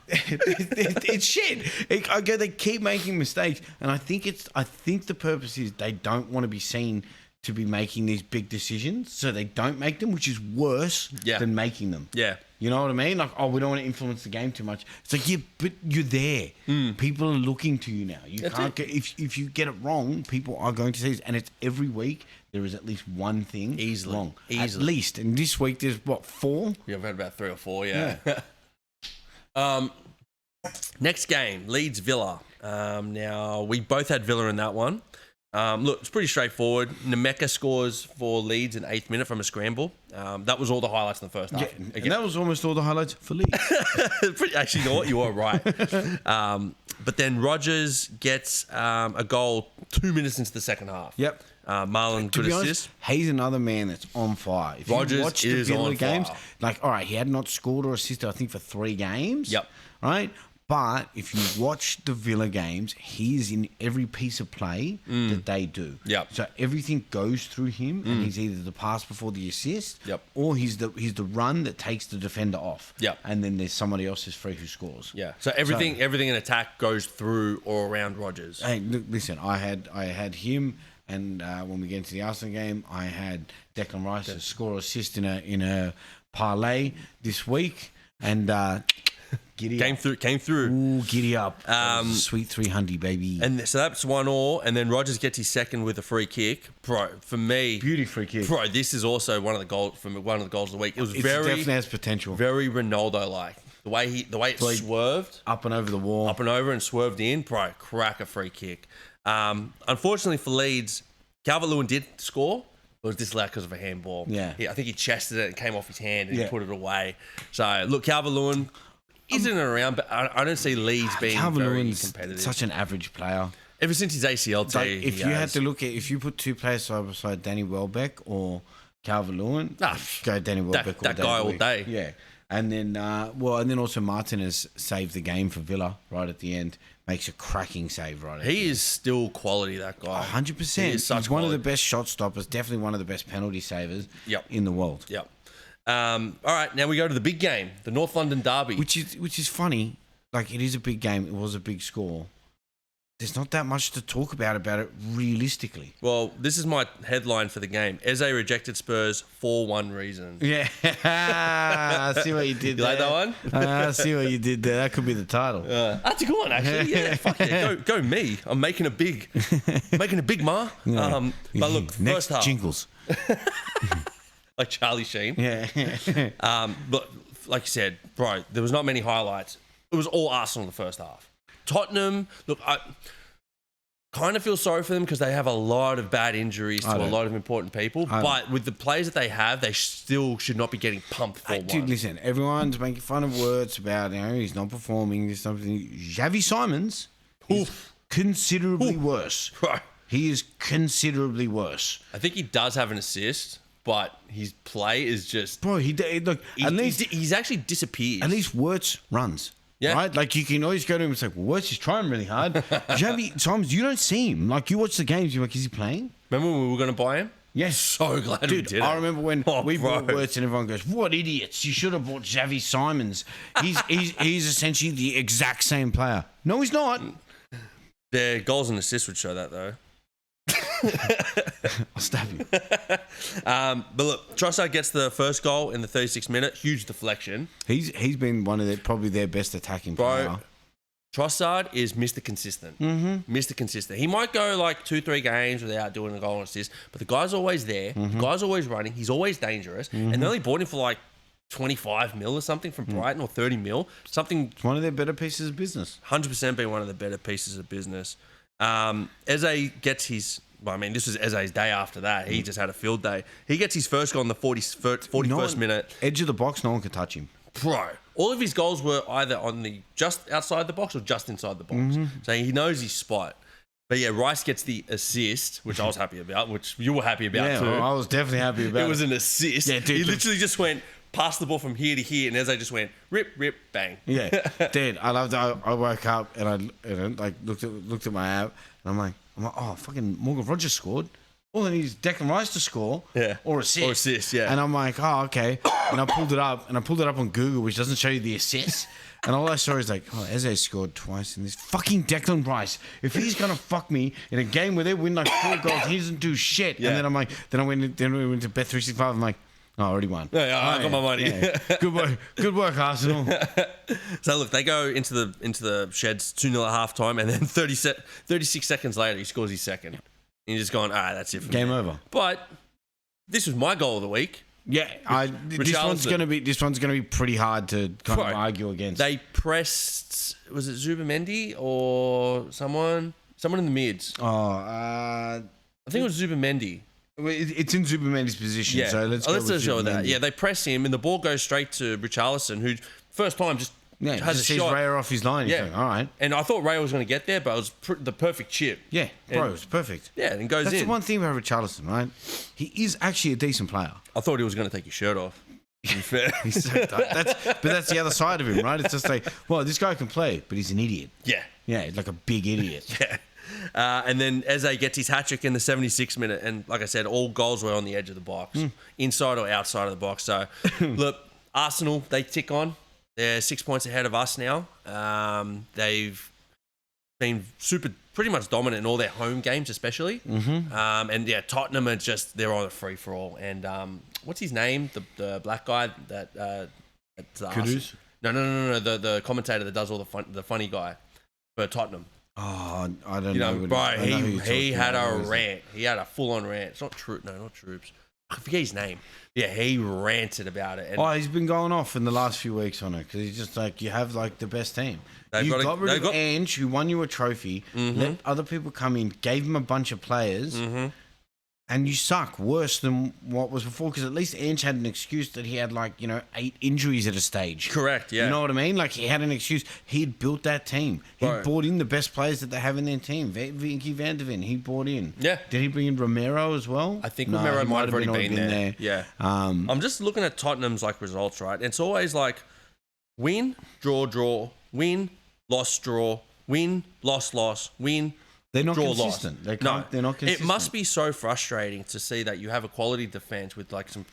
It's shit. They keep making mistakes, and I think the purpose is they don't want to be seen to be making these big decisions, so they don't make them, which is worse than making them. Yeah. You know what I mean? Like, we don't want to influence the game too much. It's like, yeah, but you're there. People are looking to you now. You can't get if you get it wrong, people are going to see it, and it's every week. There is at least one thing wrong. At least. And this week there's 4? Yeah, I've had about 3 or 4. Yeah. Next game, Leeds Villa. Now we both had Villa in that one. Look, it's pretty straightforward. Nemeka scores for Leeds in the 8th minute from a scramble. That was all the highlights in the first half. Yeah, and that was almost all the highlights for Leeds. Actually, you know what? You are right. But then Rodgers gets a goal 2 minutes into the second half. Yep. Marlon, good assist. He's another man that's on fire. If Rodgers you watch the is Villa on games, fire. like, all right, he had not scored or assisted, I think, for 3 games. Yep. Right? But if you watch the Villa games, he's in every piece of play that they do. Yep. So everything goes through him, and he's either the pass before the assist, Yep. or he's the run that takes the defender off. Yep. And then there's somebody else who's free who scores. Yeah. So everything in attack goes through or around Rodgers. Hey, look, listen, I had him, and when we get into the Arsenal game, I had Declan Rice to score assist in a parlay this week, and giddy Came through. Ooh, giddy up. Sweet 300, baby. And so that's 1-1, and then Rodgers gets his second with a free kick. Bro, for me, Beauty free kick. bro, this is also one of the goals of the week. It Definitely has potential. very Ronaldo-like. The way it swerved Up and over the wall. up and over and swerved in, bro, cracker free kick. Unfortunately for Leeds, Calvert-Lewin did score. It was disallowed because of a handball. Yeah. I think he chested it and came off his hand and he put it away. So, look, Calvert-Lewin isn't around, but I don't see Leeds being very competitive. Such an average player. Ever since his ACL Like, if you had to look at, if you put 2 players side by side, Danny Welbeck or Calvert-Lewin, go Danny Welbeck that guy all day. Yeah. And then, and then also Martinez saved the game for Villa right at the end. Makes a cracking save right at the end. He is still quality, that guy. 100%. He's one of the best shot stoppers, definitely one of the best penalty savers in the world. Yep. All right, now we go to the big game, the North London derby. Which is funny. Like, it is a big game. It was a big score. There's not that much to talk about it realistically. Well, this is my headline for the game. Eze rejected Spurs for one reason. Yeah. I see what you did there. You like that one? I see what you did there. That could be the title. That's a good one, actually. Yeah, fuck yeah. Go me. I'm making a big ma. Yeah. But look, Next first half. jingles. Like Charlie Sheen. Yeah. But like you said, bro, there was not many highlights. It was all Arsenal in the first half. Tottenham, look, I kind of feel sorry for them because they have a lot of bad injuries to a lot of important people. But with the players that they have, they still should not be getting pumped for one. Dude, listen, everyone's making fun of words about, he's not performing, this something. Xavi Simons is considerably worse. Right. He is considerably worse. I think he does have an assist, but his play is just... Bro, look, at least he's actually disappeared. At least Wirtz runs. Yeah. Right? Like, you can always go to him and say, well, Wirtz is trying really hard. Xavi Simons, you don't see him. Like, you watch the games, you're like, is he playing? Remember when we were going to buy him? Yes. So glad we did it. I remember when we bought Wirtz and everyone goes, what idiots. You should have bought Xavi Simons. He's essentially the exact same player. No, he's not. Their goals and assists would show that, though. I'll stab you. But look, Trossard gets the first goal in the 36th minute. Huge deflection. He's been one of probably their best attacking player. Trossard is Mr. Consistent. Mr. Consistent. He might go like 2-3 games without doing a goal and assist, but the guy's always there. The guy's always running. He's always dangerous. And they only bought him for like 25 mil or something from Brighton or 30 mil. Something. It's one of their better pieces of business. 100% been one of the better pieces of business. Eze gets his Well, I mean, this was Eze's day after that. He just had a field day. He gets his first goal in the 41st minute. Edge of the box, no one could touch him. Bro, all of his goals were either on the just outside the box or just inside the box. So he knows his spot. But yeah, Rice gets the assist, which I was happy about, which you were happy about too. Yeah, I was definitely happy about it. It was an assist. Yeah, dude, he literally just went past the ball from here to here, and Eze just went rip, rip, bang. Yeah, dude, I loved it. I woke up and I like looked at my app, and I'm like, oh, fucking Morgan Rogers scored. All I need is Declan Rice to score, or assist. Or assist, yeah. And I'm like, oh, okay. And I pulled it up, on Google, which doesn't show you the assists. And all I saw is like, oh, Eze scored twice in this. Fucking Declan Rice. If he's gonna fuck me in a game where they win like 4 goals, he doesn't do shit. Yeah. And then I'm like, then we went to Bet365. I'm like, oh, I already won. Yeah, I got my money. Yeah. Good work, Arsenal. So look, they go into the sheds 2-0 at half time, and then 36 seconds later, he scores his second. And you're just going, all right, that's it. Game over. But this was my goal of the week. Yeah, this one's gonna be pretty hard to kind of argue against. They pressed, was it Zubimendi or someone in the mids? Oh, I think it was Zubimendi. It's in Zubimendi's position, yeah. so let's go show that. Yeah, they press him, and the ball goes straight to Richarlison, who first time just has a sees shot. Raya off his line. Yeah, all right. And I thought Raya was going to get there, but it was the perfect chip. Yeah, bro, it was perfect. Yeah, and goes in. That's the one thing about Richarlison, right? He is actually a decent player. I thought he was going to take his shirt off. To be fair. He's so but that's the other side of him, right? It's just like, well, this guy can play, but he's an idiot. Yeah. Yeah, like a big idiot. Yeah. And then Eze gets his hat-trick in the 76th minute. And like I said, all goals were on the edge of the box, inside or outside of the box. So, look, Arsenal, they tick on. They're 6 points ahead of us now. They've been pretty much dominant in all their home games, especially. And yeah, Tottenham are they're on a free-for-all. And what's his name? The black guy that... Kudus? No. The commentator that does all the funny guy for Tottenham. Oh, I don't know. Bro, he had a rant. He had a full-on rant. It's not Troops. I forget his name. Yeah, he ranted about it. And he's been going off in the last few weeks on it because he's just like, you have like the best team. You got rid of Ange, who won you a trophy, let other people come in, gave him a bunch of players, and you suck worse than what was before because at least Ange had an excuse that he had 8 injuries at a stage. Correct, yeah. You know what I mean? Like he had an excuse. He'd built that team. He brought in the best players that they have in their team. Vicky van der Ven, he brought in. Yeah. Did he bring in Romero as well? I think Romero might have already been there. Yeah. I'm just looking at Tottenham's results, right? It's always like win, draw, win, loss, draw, win, loss, win. They're not consistent. They're not consistent. It must be so frustrating to see that you have a quality defense with some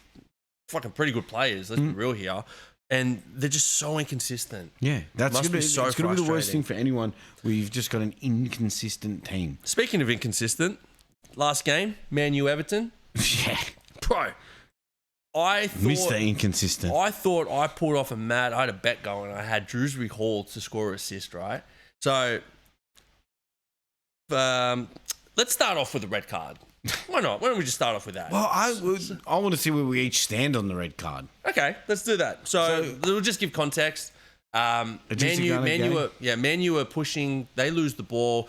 fucking pretty good players. Let's be real here. And they're just so inconsistent. Yeah, that's going to be so frustrating. It's going to be the worst thing for anyone where you've just got an inconsistent team. Speaking of inconsistent, last game, Man U Everton. Yeah. Bro, I thought... Mr. Inconsistent. I thought I pulled off I had a bet going. I had Drewsbury Hall to score an assist, right? So... let's start off with a red card. Why not? Why don't we just start off with that? Well, I want to see where we each stand on the red card. Okay, let's do that. So we'll just give context. Man U are pushing. They lose the ball.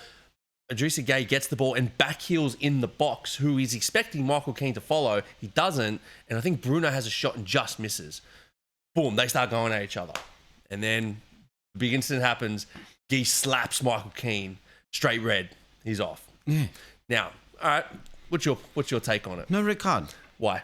Idrissa Gueye gets the ball and backheels in the box, who he's expecting Michael Keane to follow. He doesn't, and I think Bruno has a shot and just misses. Boom, they start going at each other. And then the big incident happens. Gueye slaps Michael Keane. Straight red. He's off. Yeah. Now, all right. What's your take on it? No red card. Why?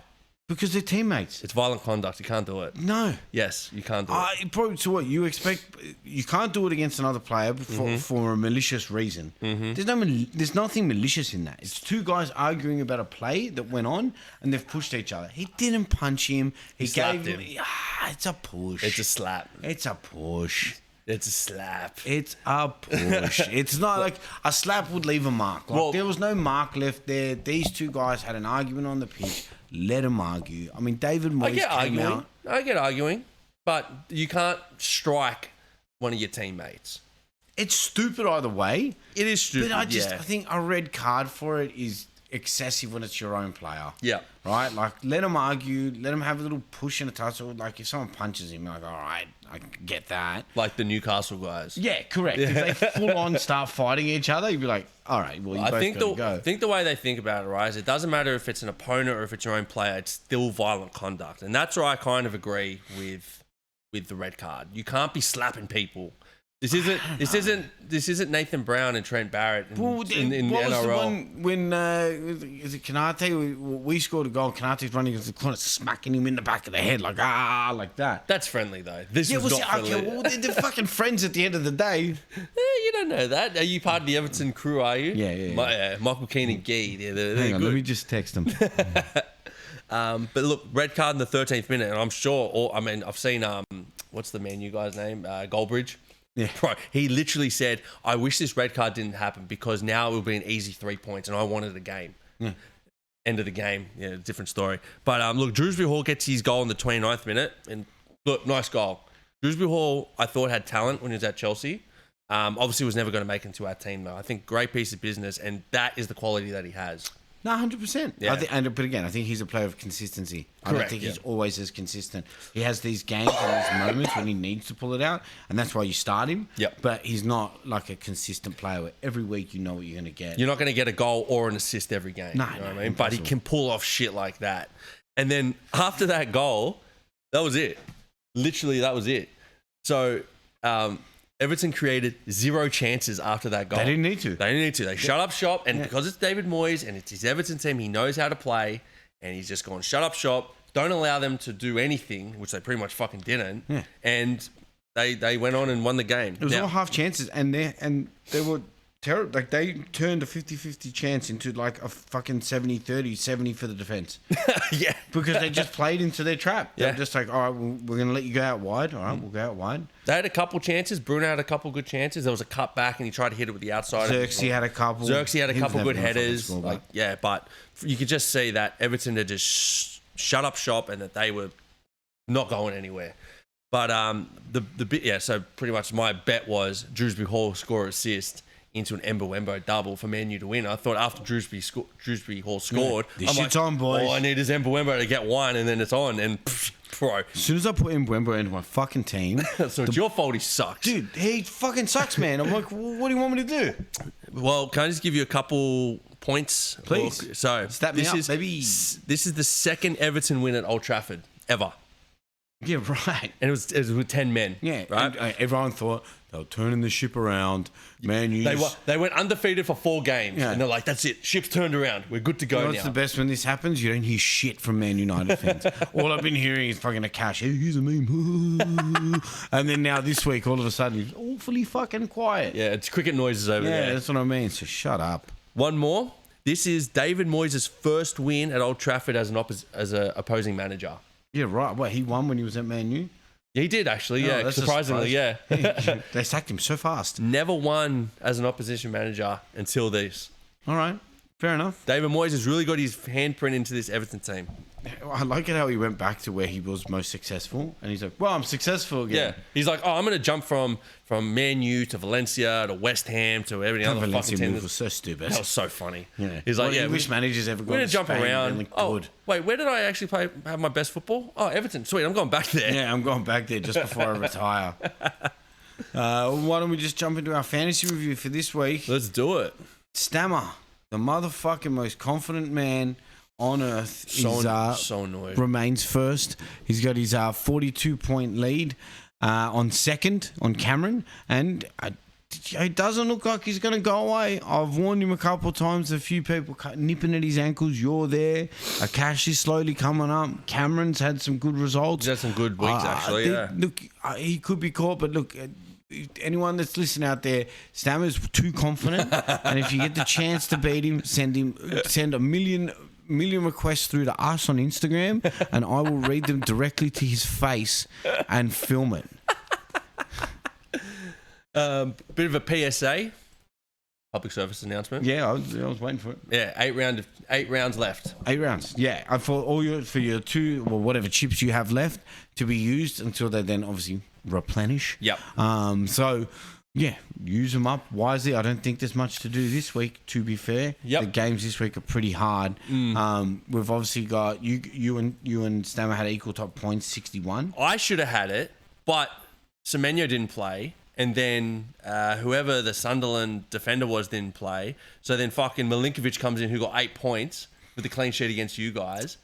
Because they're teammates. It's violent conduct. You can't do it. No. Yes, you can't do it. Probably to what you expect. You can't do it against another player for a malicious reason. There's nothing malicious in that. It's 2 guys arguing about a play that went on, and they've pushed each other. He didn't punch him. He gave him. It's a push. It's a slap. It's a push. It's a slap. It's a push. It's not like a slap would leave a mark. There was no mark left there. These 2 guys had an argument on the pitch. Let them argue. I mean, David Moyes came out. I get arguing, but you can't strike one of your teammates. It's stupid either way. It is stupid. But I think a red card for it is excessive when it's your own player. Yeah. Right? Like, let him argue. Let him have a little push and a tussle. Like, if someone punches him, like, all right, I get that. Like the Newcastle guys. Yeah, correct. If they full on start fighting each other, you'd be like, all right, well, you both got to go. I think the way they think about it, right, is it doesn't matter if it's an opponent or if it's your own player, it's still violent conduct. And that's where I kind of agree with the red card. You can't be slapping people. This isn't Nathan Brown and Trent Barrett in the NRL. Was the one when is it Kanate? We scored a goal. Kanate's running against the corner, smacking him in the back of the head like that. That's friendly though. This was not friendly. Okay, well, they're fucking friends at the end of the day. You don't know that. Are you part of the Everton crew? Are you? Yeah. Michael Keane and Gee. They're Hang on, good. let me just text them. But look, red card in the 13th minute, and I'm sure. I've seen what's the Man U guy's name? Goldbridge. Yeah. Bro, he literally said, I wish this red card didn't happen because now it would be an easy 3 points and I wanted a game. Yeah. End of the game. Yeah, different story. But look, Drewsbury Hall gets his goal in the 29th minute. And look, nice goal. Drewsbury Hall, I thought, had talent when he was at Chelsea. Obviously, was never going to make it into our team, though. I think great piece of business, and that is the quality that he has. No, 100%. Yeah. But again, I think he's a player of consistency. I don't Correct, think yeah. he's always as consistent. He has these games and these moments when he needs to pull it out, and that's why you start him. Yep. But he's not like a consistent player where every week you know what you're going to get. You're not going to get a goal or an assist every game. No, you know what I mean? impossible. But he can pull off shit like that. And then after that goal, that was it. Literally, that was it. So, Everton created 0 chances after that goal. They didn't need to. They shut up shop, and because it's David Moyes and it's his Everton team, he knows how to play, and he's just gone shut up shop. Don't allow them to do anything, which they pretty much fucking didn't. Yeah. And they went on and won the game. It was all half chances, and they were terrible. Like, they turned a 50-50 chance into like a fucking 70-30, 70 for the defense. Yeah. Because they just played into their trap. They're Yeah. just like, all right, we're going to let you go out wide. All right, we'll go out wide. They had a couple chances. Bruno had a couple good chances. There was a cut back, and he tried to hit it with the outside. Xerxes had a couple. Xerxes had a He was couple never good gonna fucking headers. score, But you could just see that Everton had just shut up shop and that they were not going anywhere. But so pretty much my bet was Drewsbury Hall score assist into an Mbembo double for Man U to win. I thought after Drewsbury Hall scored, This shit's on, boys. All I need is Mbembo to get one, and then it's on. And bro, As soon as I put Mbembo into my fucking team, so it's your fault he sucks. dude, he fucking sucks, man. I'm like, what do you want me to do? Well, can I just give you a couple points? Please. Look, so Stat me up, baby. This is the second Everton win at Old Trafford ever. Yeah, right. And it was with 10 men. Yeah, right. and, everyone thought they were turning the ship around. Man, They went undefeated for 4 games, Yeah. and they're like, "That's it. Ship's turned around. We're good to go What's now." the best when this happens? You don't hear shit from Man United fans. All I've been hearing is fucking a cash. Hey, here's a meme. And then now this week, all of a sudden, it's awfully fucking quiet. Yeah, it's cricket noises over Yeah, there. that's what I mean. So shut up. One more. This is David Moyes' first win at Old Trafford as an opposing manager. Yeah, right. What, he won when he was at Man U? Yeah, he did actually. Oh, Yeah, that's a surprisingly, yeah. surprise. They sacked him so fast. Never won as an opposition manager until this. All right. Fair enough. David Moyes has really got his handprint into this Everton team. I like it how he went back to where he was most successful. And he's like, well, I'm successful again. Yeah, he's like, I'm going to jump from Man U to Valencia to West Ham to every other Valencia fucking team. move was so stupid. That was so funny. Yeah. He's like, English managers ever we're gone going to to jump Spain around. and look Oh, good. wait, where did I actually have my best football? Oh, Everton. Sweet, I'm going back there. Yeah, I'm going back there just before I retire. Why don't we just jump into our fantasy review for this week? Let's do it. Stammer, the motherfucking most confident man on earth, So annoyed. remains first. He's got his 42-point lead on second on Cameron, and it doesn't look like he's going to go away. I've warned him a couple of times. A few people nipping at his ankles. You're there. Cash is slowly coming up. Cameron's had some good results. He's had some good weeks, actually, yeah. Look, he could be caught, but look... anyone that's listening out there, Stammer's too confident, and if you get the chance to beat him, send a million requests through to us on Instagram, and I will read them directly to his face and film it. Bit of a PSA, public service announcement. Yeah, I was waiting for it. Yeah, 8 rounds left. 8 rounds. Yeah, and for your 2 or whatever chips you have left to be used until they then obviously replenish. Yep. So Yeah, use them up wisely. I don't think there's much to do this week, to be fair. Yep. The games this week are pretty hard. We've obviously got you and Stammer had equal top points, 61. I should have had it, but Semenyo didn't play. And then whoever the Sunderland defender was didn't play. So then fucking Milinkovic comes in who got 8 points with the clean sheet against you guys.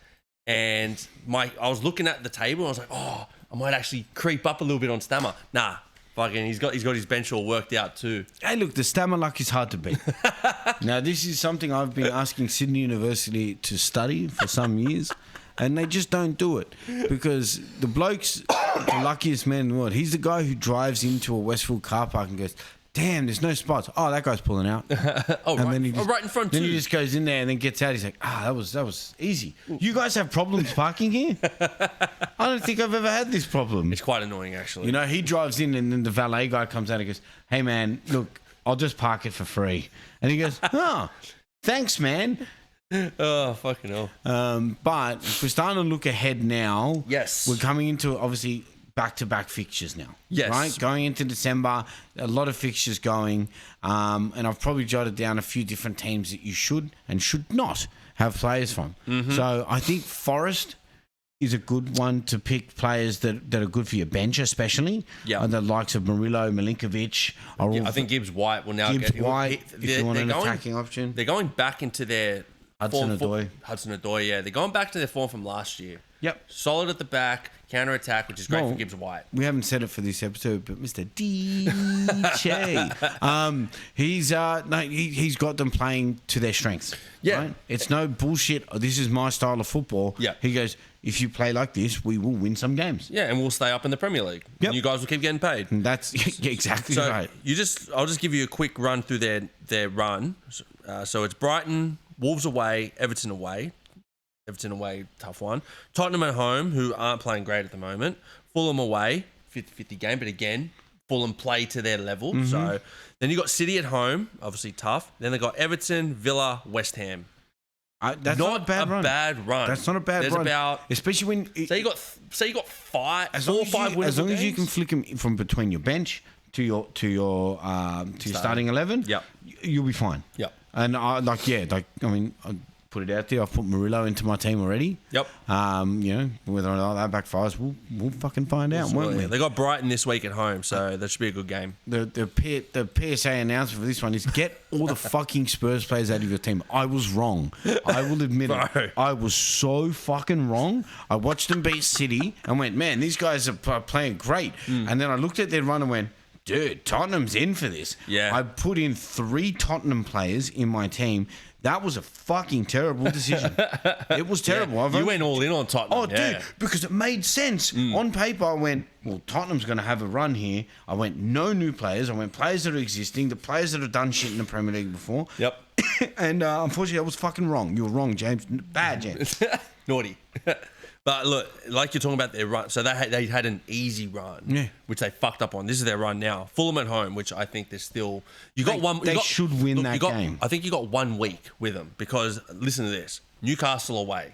And I was looking at the table and I was like, oh, I might actually creep up a little bit on Stammer. Nah, fucking he's got his bench all worked out too. Hey, look, the Stammer luck is hard to beat. Now, this is something I've been asking Sydney University to study for some years. And they just don't do it because the bloke's the luckiest man in the world. He's the guy who drives into a Westfield car park and goes, damn, there's no spots. Oh, that guy's pulling out. Right in front then too. he just goes in there and then gets out. He's like, that was easy. You guys have problems parking here? I don't think I've ever had this problem. It's quite annoying, actually. You know, he drives in and then the valet guy comes out and goes, hey, man, look, I'll just park it for free. And he goes, oh, thanks, man. Oh, fucking hell. But if we're starting to look ahead now, yes, we're coming into obviously back-to-back fixtures now. Yes. Right? Going into December, a lot of fixtures going. And I've probably jotted down a few different teams that you should and should not have players from. Mm-hmm. So I think Forest is a good one to pick players that are good for your bench, especially. Yeah. The likes of Murillo, Milinkovic. I think Gibbs White will now get... White, if you want an attacking option. They're going back into their... Hudson-Odoi, yeah. They're going back to their form from last year. Yep. Solid at the back, counter-attack, which is great for Gibbs White. We haven't said it for this episode, but Mr. DJ, he's got them playing to their strengths. Yeah. Right? It's no bullshit. This is my style of football. Yeah. He goes, if you play like this, we will win some games. Yeah, and we'll stay up in the Premier League. Yep. And you guys will keep getting paid. And that's exactly right. I'll just give you a quick run through their run. So it's Brighton, Wolves away, Everton away. Everton away, tough one. Tottenham at home, who aren't playing great at the moment. Fulham away, 50-50 game, but again, Fulham play to their level. Mm-hmm. So then you got City at home, obviously tough. Then they got Everton, Villa, West Ham. That's not a bad run. That's not a bad run. Especially when... So you got 4 or 5 winnable as long as you can flick them from between your bench to your starting 11, yep, you'll be fine. Yep. And I put it out there. I've put Murillo into my team already. Yep. Whether or not that backfires, we'll fucking find out, won't we? They got Brighton this week at home, so that should be a good game. The PSA announcement for this one is get all the fucking Spurs players out of your team. I was wrong. I will admit it. I was so fucking wrong. I watched them beat City and went, man, these guys are playing great. And then I looked at their run and went, dude, Tottenham's in for this. Yeah. I put in 3 Tottenham players in my team. That was a fucking terrible decision. It was terrible. Yeah. You went all in on Tottenham. Oh, dude, because it made sense. On paper, I went, well, Tottenham's going to have a run here. I went, no new players. I went, players that are existing, the players that have done shit in the Premier League before. Yep. And unfortunately, I was fucking wrong. You were wrong, James. Bad, James. Naughty. But look, like you're talking about their run, so they had an easy run, which they fucked up on. This is their run now. Fulham at home, which I think they're still. They should win that game. I think you got 1 week with them because listen to this: Newcastle away,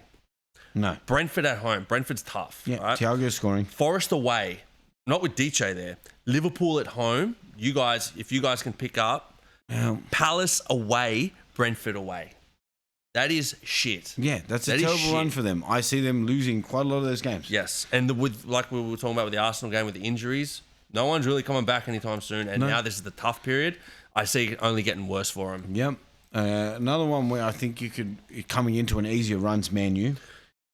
no. Brentford at home. Brentford's tough. Yeah, right? Thiago's scoring. Forest away, not with DJ there. Liverpool at home. You guys, if you guys can pick up, Palace away, Brentford away. That is shit. Yeah, that's a terrible run for them. I see them losing quite a lot of those games. Yes, and like we were talking about with the Arsenal game with the injuries, no one's really coming back anytime soon. And now this is the tough period. I see it only getting worse for them. Yep. Another one where I think you could coming into an easier run's Man U.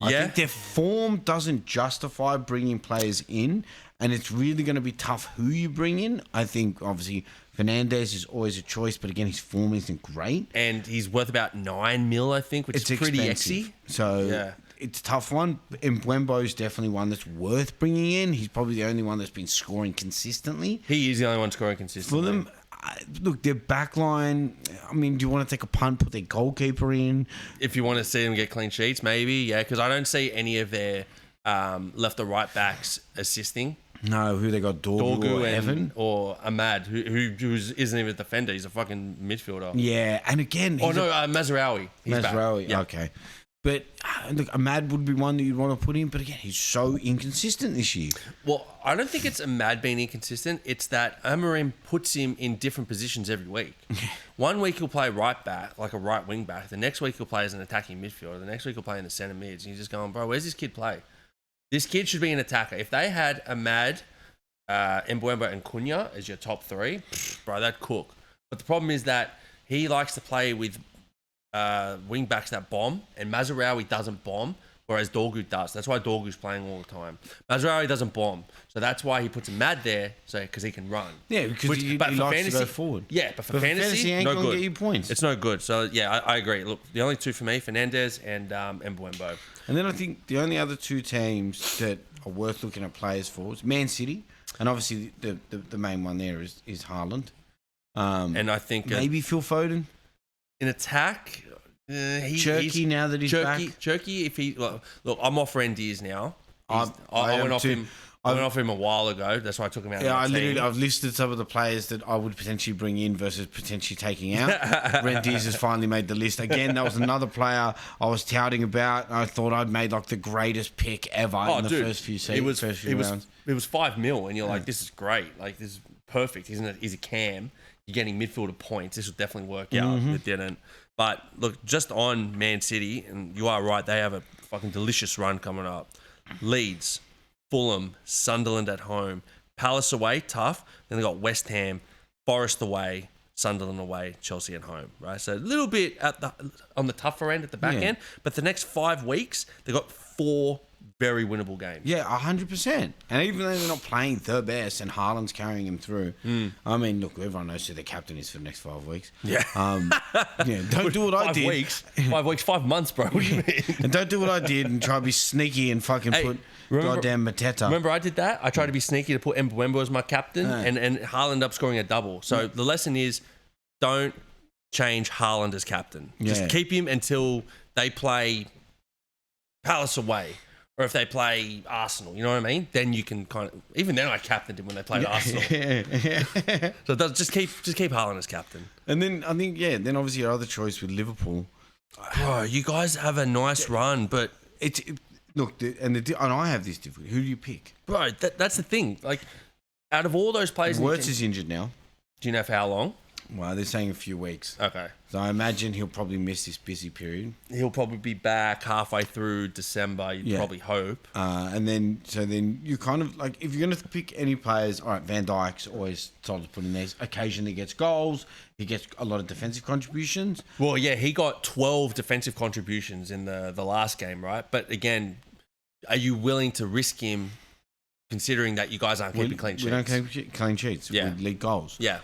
I think their form doesn't justify bringing players in, and it's really going to be tough who you bring in. I think obviously Fernandes is always a choice, but again, his form isn't great. And he's worth about 9 mil, I think, which is pretty expensive. So it's a tough one. Mbeumo is definitely one that's worth bringing in. He's probably the only one that's been scoring consistently. He is the only one scoring consistently. For them, look, their backline, I mean, do you want to take a punt, put their goalkeeper in? If you want to see them get clean sheets, maybe, yeah, because I don't see any of their left or right backs assisting. No, who they got? Dorgu or Evan? Or Ahmad, who isn't even a defender. He's a fucking midfielder. Yeah, and again... Mazraoui. He's Mazraoui, back. okay. But look, Ahmad would be one that you'd want to put in. But again, he's so inconsistent this year. Well, I don't think it's Ahmad being inconsistent. It's that Amorim puts him in different positions every week. One week he'll play right back, like a right wing back. The next week he'll play as an attacking midfielder. The next week he'll play in the centre mids. And you're just going, bro, where's this kid play? This kid should be an attacker. If they had Ahmad, Mbeumo and Cunha as your top three, bro, that'd cook. But the problem is that he likes to play with wing backs that bomb, and Mazraoui doesn't bomb, whereas Dorgu does. That's why Dorgu's playing all the time. Mazraoui doesn't bomb, so that's why he puts Ahmad there, so because he can run. Yeah, because he likes to go forward. Yeah, but for fantasy ain't no gonna good. get you points. It's no good. So yeah, I agree. Look, the only two for me, Fernandez and Mbeumo. And then I think the only other two teams that are worth looking at players for is Man City, and obviously the main one there is Haaland. And I think maybe Phil Foden in attack. Cherky now that he's back. Cherky, if he look, I'm off Rendiers now. I went off him. I went off him a while ago. That's why I took him out. Yeah, I've listed some of the players that I would potentially bring in versus potentially taking out. Rendiers has finally made the list again. That was another player I was touting about. I thought I'd made like the greatest pick ever in the first few seasons. It was $5 million, and you're like, this is great. Like this is perfect. He's a cam. You're getting midfielder points. This will definitely work out. It didn't. But look, just on Man City, and you are right, they have a fucking delicious run coming up. Leeds, Fulham, Sunderland at home, Palace away, tough. Then they got West Ham, Forest away, Sunderland away, Chelsea at home. Right, so a little bit on the tougher end at the back end. But the next 5 weeks, they got 4 very winnable games. Yeah, 100%. And even though they're not playing the best and Haaland's carrying him through, I mean, look, everyone knows who the captain is for the next 5 weeks. Yeah. Don't do what I did. 5 weeks, 5 months, bro. What do you mean? And don't do what I did and try to be sneaky and fucking put goddamn Mateta. Remember I did that? I tried to be sneaky to put Mbeumo as my captain and Haaland up scoring a double. So the lesson is don't change Haaland as captain. Just keep him until they play Palace away. Or if they play Arsenal, you know what I mean? Then you can kind of... Even then I captained him when they played Arsenal. So just keep Haaland as captain. And then I think, then obviously your other choice with Liverpool. Bro, you guys have a nice run, but... And I have this difficulty. Who do you pick? Bro, that's the thing. Like, out of all those players... Wirtz is injured now. Do you know for how long? Well, they're saying a few weeks. Okay. So I imagine he'll probably miss this busy period. He'll probably be back halfway through December, you'd probably hope. And then you kind of, like, if you're going to pick any players, all right, Van Dijk's always solid to put in there. Occasionally gets goals. He gets a lot of defensive contributions. Well, yeah, he got 12 defensive contributions in the last game, right? But again, are you willing to risk him considering that you guys aren't keeping clean sheets? We don't keep clean sheets. Yeah. We lead goals. Yeah.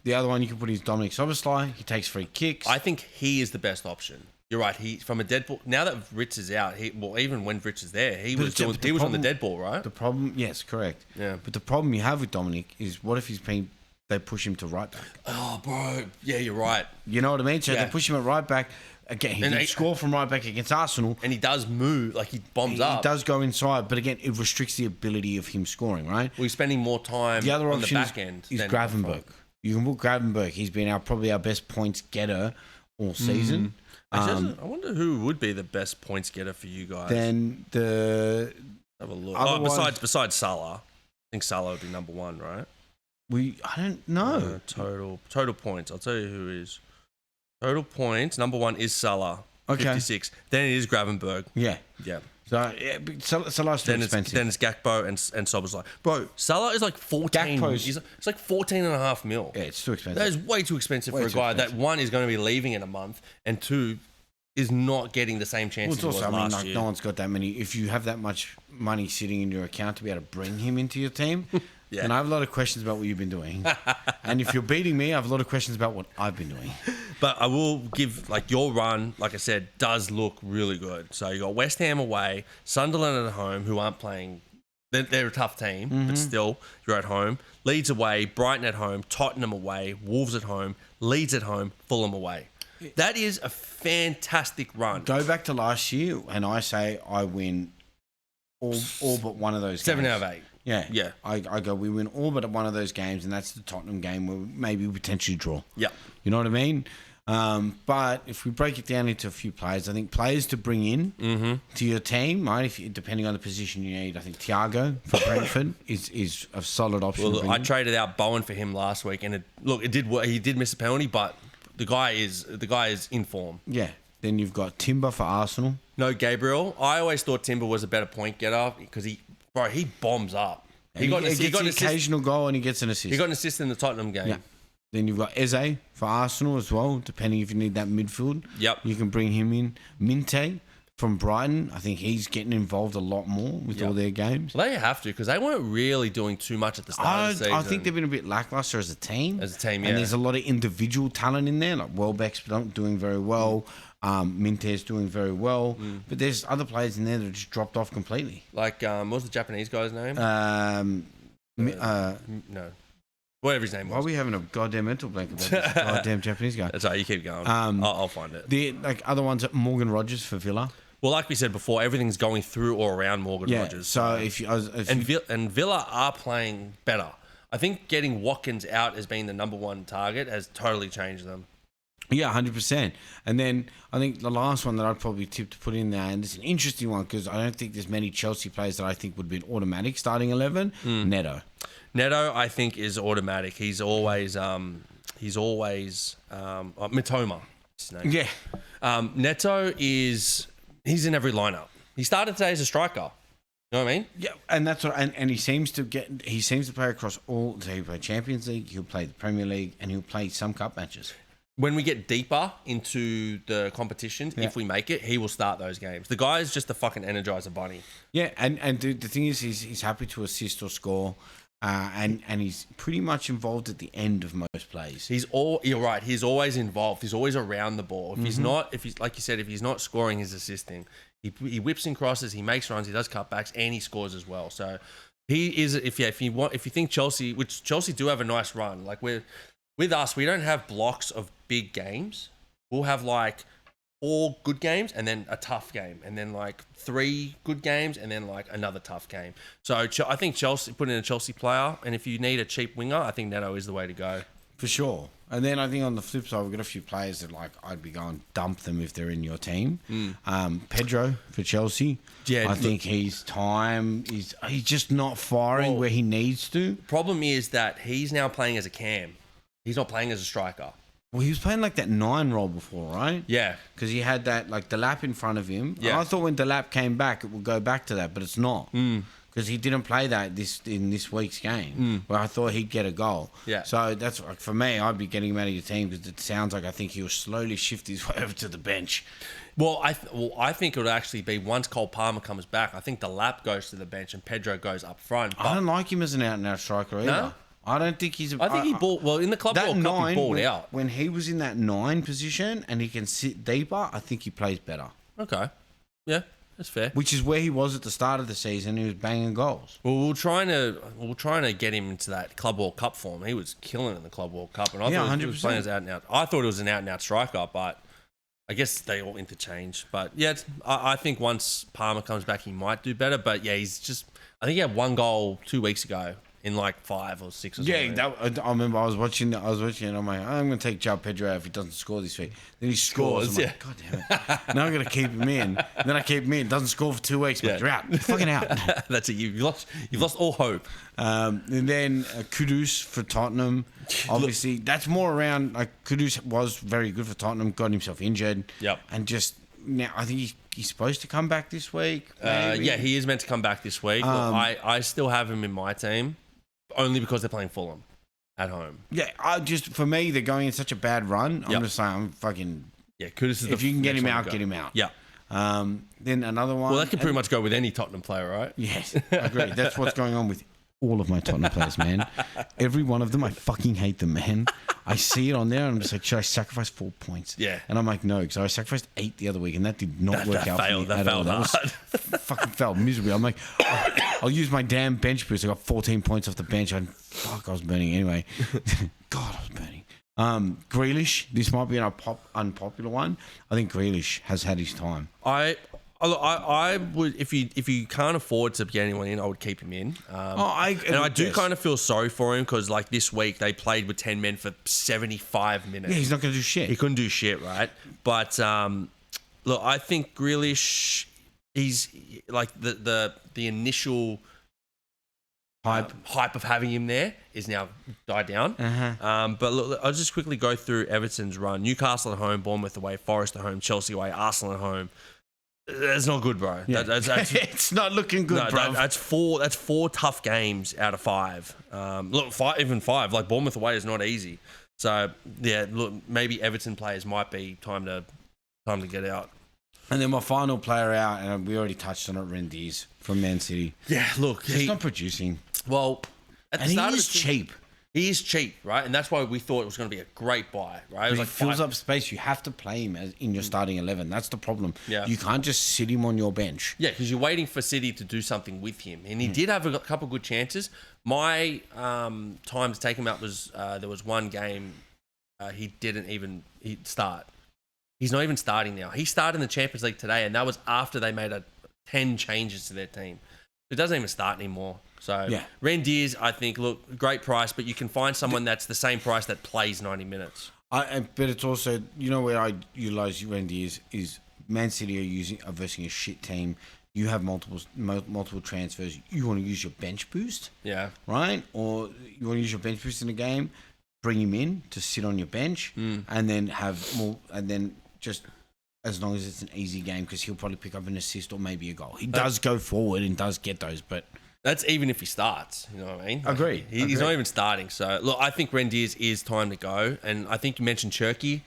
The other one you can put is Dominic Szoboszlai. He takes free kicks. I think he is the best option. You're right. He from a dead ball. Now that Ritz is out, even when Ritz is there, he was on the dead ball, right? The problem, yes, correct. Yeah. But the problem you have with Dominic is, what if they push him to right back? Oh, bro. Yeah, you're right. You know what I mean? So they push him at right back. Again, he did score from right back against Arsenal. And he does move, like he bombs up. He does go inside, but again, it restricts the ability of him scoring, right? We're spending more time the other on the option back end. Is Gravenberg. You can put Gravenberg. He's been probably our best points getter all season. I wonder who would be the best points getter for you guys. Then have a look. Besides Salah, I think Salah would be number one, right? I don't know. Total points. I'll tell you who is. Total points. Number one is Salah. Okay. 56. Then it is Gravenberg. Yeah. Yeah. So Salah's too expensive. Then it's Gakpo and Szoboszlai. Bro, Salah is like 14. It's like 14.5 mil. Yeah, it's too expensive. That is way too expensive for a guy that, one, is going to be leaving in a month, and two, is not getting the same chances he was last year. No one's got that many. If you have that much money sitting in your account to be able to bring him into your team, then I have a lot of questions about what you've been doing. And if you're beating me, I have a lot of questions about what I've been doing. But I will give, like, your run, like I said, does look really good. So you got West Ham away, Sunderland at home, who aren't playing. They're a tough team, but still, you're at home. Leeds away, Brighton at home, Tottenham away, Wolves at home, Leeds at home, Fulham away. That is a fantastic run. Go back to last year, and I say I win all but one of those games. 7 out of 8. Yeah. I go, we win all but one of those games, and that's the Tottenham game where maybe we potentially draw. Yeah. You know what I mean? But if we break it down into a few players, I think players to bring in to your team, right? Depending on the position you need, I think Thiago for Brentford is a solid option. Well, I traded out Bowen for him last week, and it did work. He did miss a penalty, but the guy is in form. Yeah. Then you've got Timber for Arsenal. No, Gabriel. I always thought Timber was a better point getter because he bombs up. He got an occasional goal and he gets an assist. He got an assist in the Tottenham game. Yeah. Then you've got Eze for Arsenal as well, depending if you need that midfield. Yep. You can bring him in. Minte from Brighton. I think he's getting involved a lot more with all their games. Well, they have to because they weren't really doing too much at the start of the season. I think they've been a bit lackluster as a team. Yeah. And there's a lot of individual talent in there. Like Welbeck's doing very well. Minte's doing very well. But there's other players in there that have just dropped off completely. Like, what was the Japanese guy's name? No. Whatever his name was. Why are we having a goddamn mental blank about this goddamn Japanese guy? That's right, you keep going. I'll find it. The other ones, Morgan Rogers for Villa. Well, like we said before, everything's going through or around Morgan Rogers. So and Villa are playing better. I think getting Watkins out as being the number one target has totally changed them. Yeah, 100%. And then I think the last one that I'd probably tip to put in there, and it's an interesting one because I don't think there's many Chelsea players that I think would be an automatic starting 11. Neto, I think, is automatic. He's always Mitoma. His name. Yeah. Neto he's in every lineup. He started today as a striker. You know what I mean? Yeah, and that's what, and he seems to play across all. So he'll play Champions League, he'll play the Premier League, and he'll play some cup matches. When we get deeper into the competitions, if we make it, he will start those games. The guy is just a fucking energizer bunny. Yeah, and dude, the thing is, he's happy to assist or score, and he's pretty much involved at the end of most plays. You're right. He's always involved. He's always around the ball. If he's like you said, if he's not scoring, he's assisting. He whips and crosses. He makes runs. He does cutbacks, and he scores as well. So he is. If you think Chelsea, which Chelsea do have a nice run, like with us, we don't have blocks of big games. We'll have like 4 good games and then a tough game, and then like 3 good games and then like another tough game. So I think Chelsea put in a Chelsea player, and if you need a cheap winger, I think Neto is the way to go. For sure. And then I think on the flip side, we've got a few players that like I'd be going dump them if they're in your team. Pedro for Chelsea. Yeah, I think his time he's just not firing where he needs to. Problem is that he's now playing as a cam. He's not playing as a striker. Well, he was playing like that 9 role before, right? Yeah. Because he had that, like, Delap in front of him. Yeah. And I thought when Delap came back, it would go back to that, but it's not. Because he didn't play that in this week's game, where I thought he'd get a goal. Yeah. So that's, like, for me, I'd be getting him out of your team because it sounds like I think he'll slowly shift his way over to the bench. Well, I think it would actually be once Cole Palmer comes back, I think Delap goes to the bench and Pedro goes up front. I don't like him as an out-and-out striker either. No? I don't think he's... I think he balled... Well, in the Club World Cup, he balled out. When he was in that 9 position and he can sit deeper, I think he plays better. Okay. Yeah, that's fair. Which is where he was at the start of the season. He was banging goals. Well, we're trying to get him into that Club World Cup form. He was killing it in the Club World Cup. And I thought he was playing as out-and-out. I thought it was an out-and-out striker, but... I guess they all interchange. But, yeah, I think once Palmer comes back, he might do better. But, yeah, he's just... I think he had 1 goal 2 weeks ago. In like 5 or 6 or something. Yeah, I remember I was watching and I'm like, I'm going to take João Pedro out if he doesn't score this week. Then he scores. I'm like, God damn it. Now I'm going to keep him in. And then I keep him in. Doesn't score for 2 weeks, but you're out. You're fucking out. That's it. You've lost all hope. And then Kudus for Tottenham. Obviously, that's more around, like, Kudus was very good for Tottenham, got himself injured. Yep. And just, now, I think he's supposed to come back this week. Yeah, he is meant to come back this week. I still have him in my team. Only because they're playing Fulham at home. Yeah, for me, they're going in such a bad run. I'm just saying, I'm fucking... Yeah, Kudus is if you can get him out, get him out. Yeah. Then another one... Well, that could pretty much go with any Tottenham player, right? Yes, I agree. That's what's going on with all of my Tottenham players, man. Every one of them, I fucking hate them, man. I see it on there and I'm just like, should I sacrifice 4 points? Yeah. And I'm like, no, because I sacrificed 8 the other week and that did not work out for me at all. That was fucking felt miserably. I'm like, I'll use my damn bench boost. I got 14 points off the bench. I was burning anyway. God, I was burning. Grealish, this might be an unpopular one. I think Grealish has had his time. I I would if you can't afford to get anyone in, I would keep him in. I do kind of feel sorry for him because like this week they played with 10 men for 75 minutes. Yeah, he's not going to do shit. He couldn't do shit, right? But look, I think Grealish, he's like the initial hype of having him there is now died down. But look, I'll just quickly go through Everton's run: Newcastle at home, Bournemouth away, Forest at home, Chelsea away, Arsenal at home. That's not good, bro. Yeah. That's it's not looking good, bro. That's four tough games out of 5. Look, even 5. Like Bournemouth away is not easy. So yeah, look, maybe Everton players might be time to get out. And then my final player out, and we already touched on it, Rendiz from Man City. Yeah, look, He's not producing. Well, at the start he is cheap. He is cheap, right? And that's why we thought it was going to be a great buy, right? It was He like fills up space. You have to play him in your starting 11. That's the problem. Yeah. You can't just sit him on your bench. Yeah, because you're waiting for City to do something with him. And he did have a couple good chances. My time to take him out was there was one game he didn't even start. He's not even starting now. He started in the Champions League today, and that was after they made 10 changes to their team. It doesn't even start anymore. So yeah. Rendiz, I think, look, great price, but you can find someone that's the same price that plays 90 minutes. But it's also, you know, where I utilize Rendiz is Man City are versing a shit team. You have multiple transfers. You want to use your bench boost, yeah, right? Or you want to use your bench boost in a game, bring him in to sit on your bench, and then have more, and then just. As long as it's an easy game, because he'll probably pick up an assist or maybe a goal. He does go forward and does get those, but... That's even if he starts, you know what I mean? Agreed. He's not even starting. So, look, I think Rendiz is time to go. And I think you mentioned Cherky.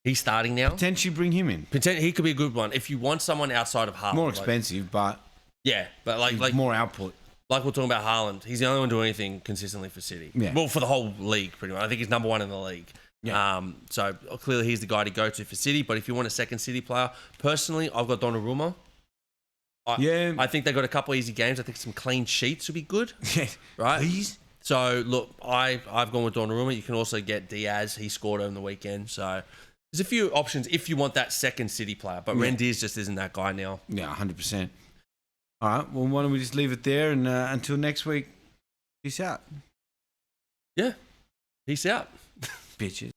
He's starting now. Potentially bring him in. He could be a good one. If you want someone outside of Haaland. More expensive, but... Yeah, but like more output. Like we're talking about Haaland. He's the only one doing anything consistently for City. Yeah. Well, for the whole league, pretty much. I think he's number 1 in the league. Yeah. So clearly he's the guy to go to for City. But if you want a second City player, personally, I've got Donnarumma. I think they got a couple easy games. I think some clean sheets would be good. Yeah. Right? Please? So look, I've gone with Donnarumma. You can also get Diaz. He scored on the weekend. So there's a few options if you want that second City player. But Rendiz just isn't that guy now. Yeah, 100%. All right. Well, why don't we just leave it there and until next week, peace out. Yeah. Peace out. Bitches.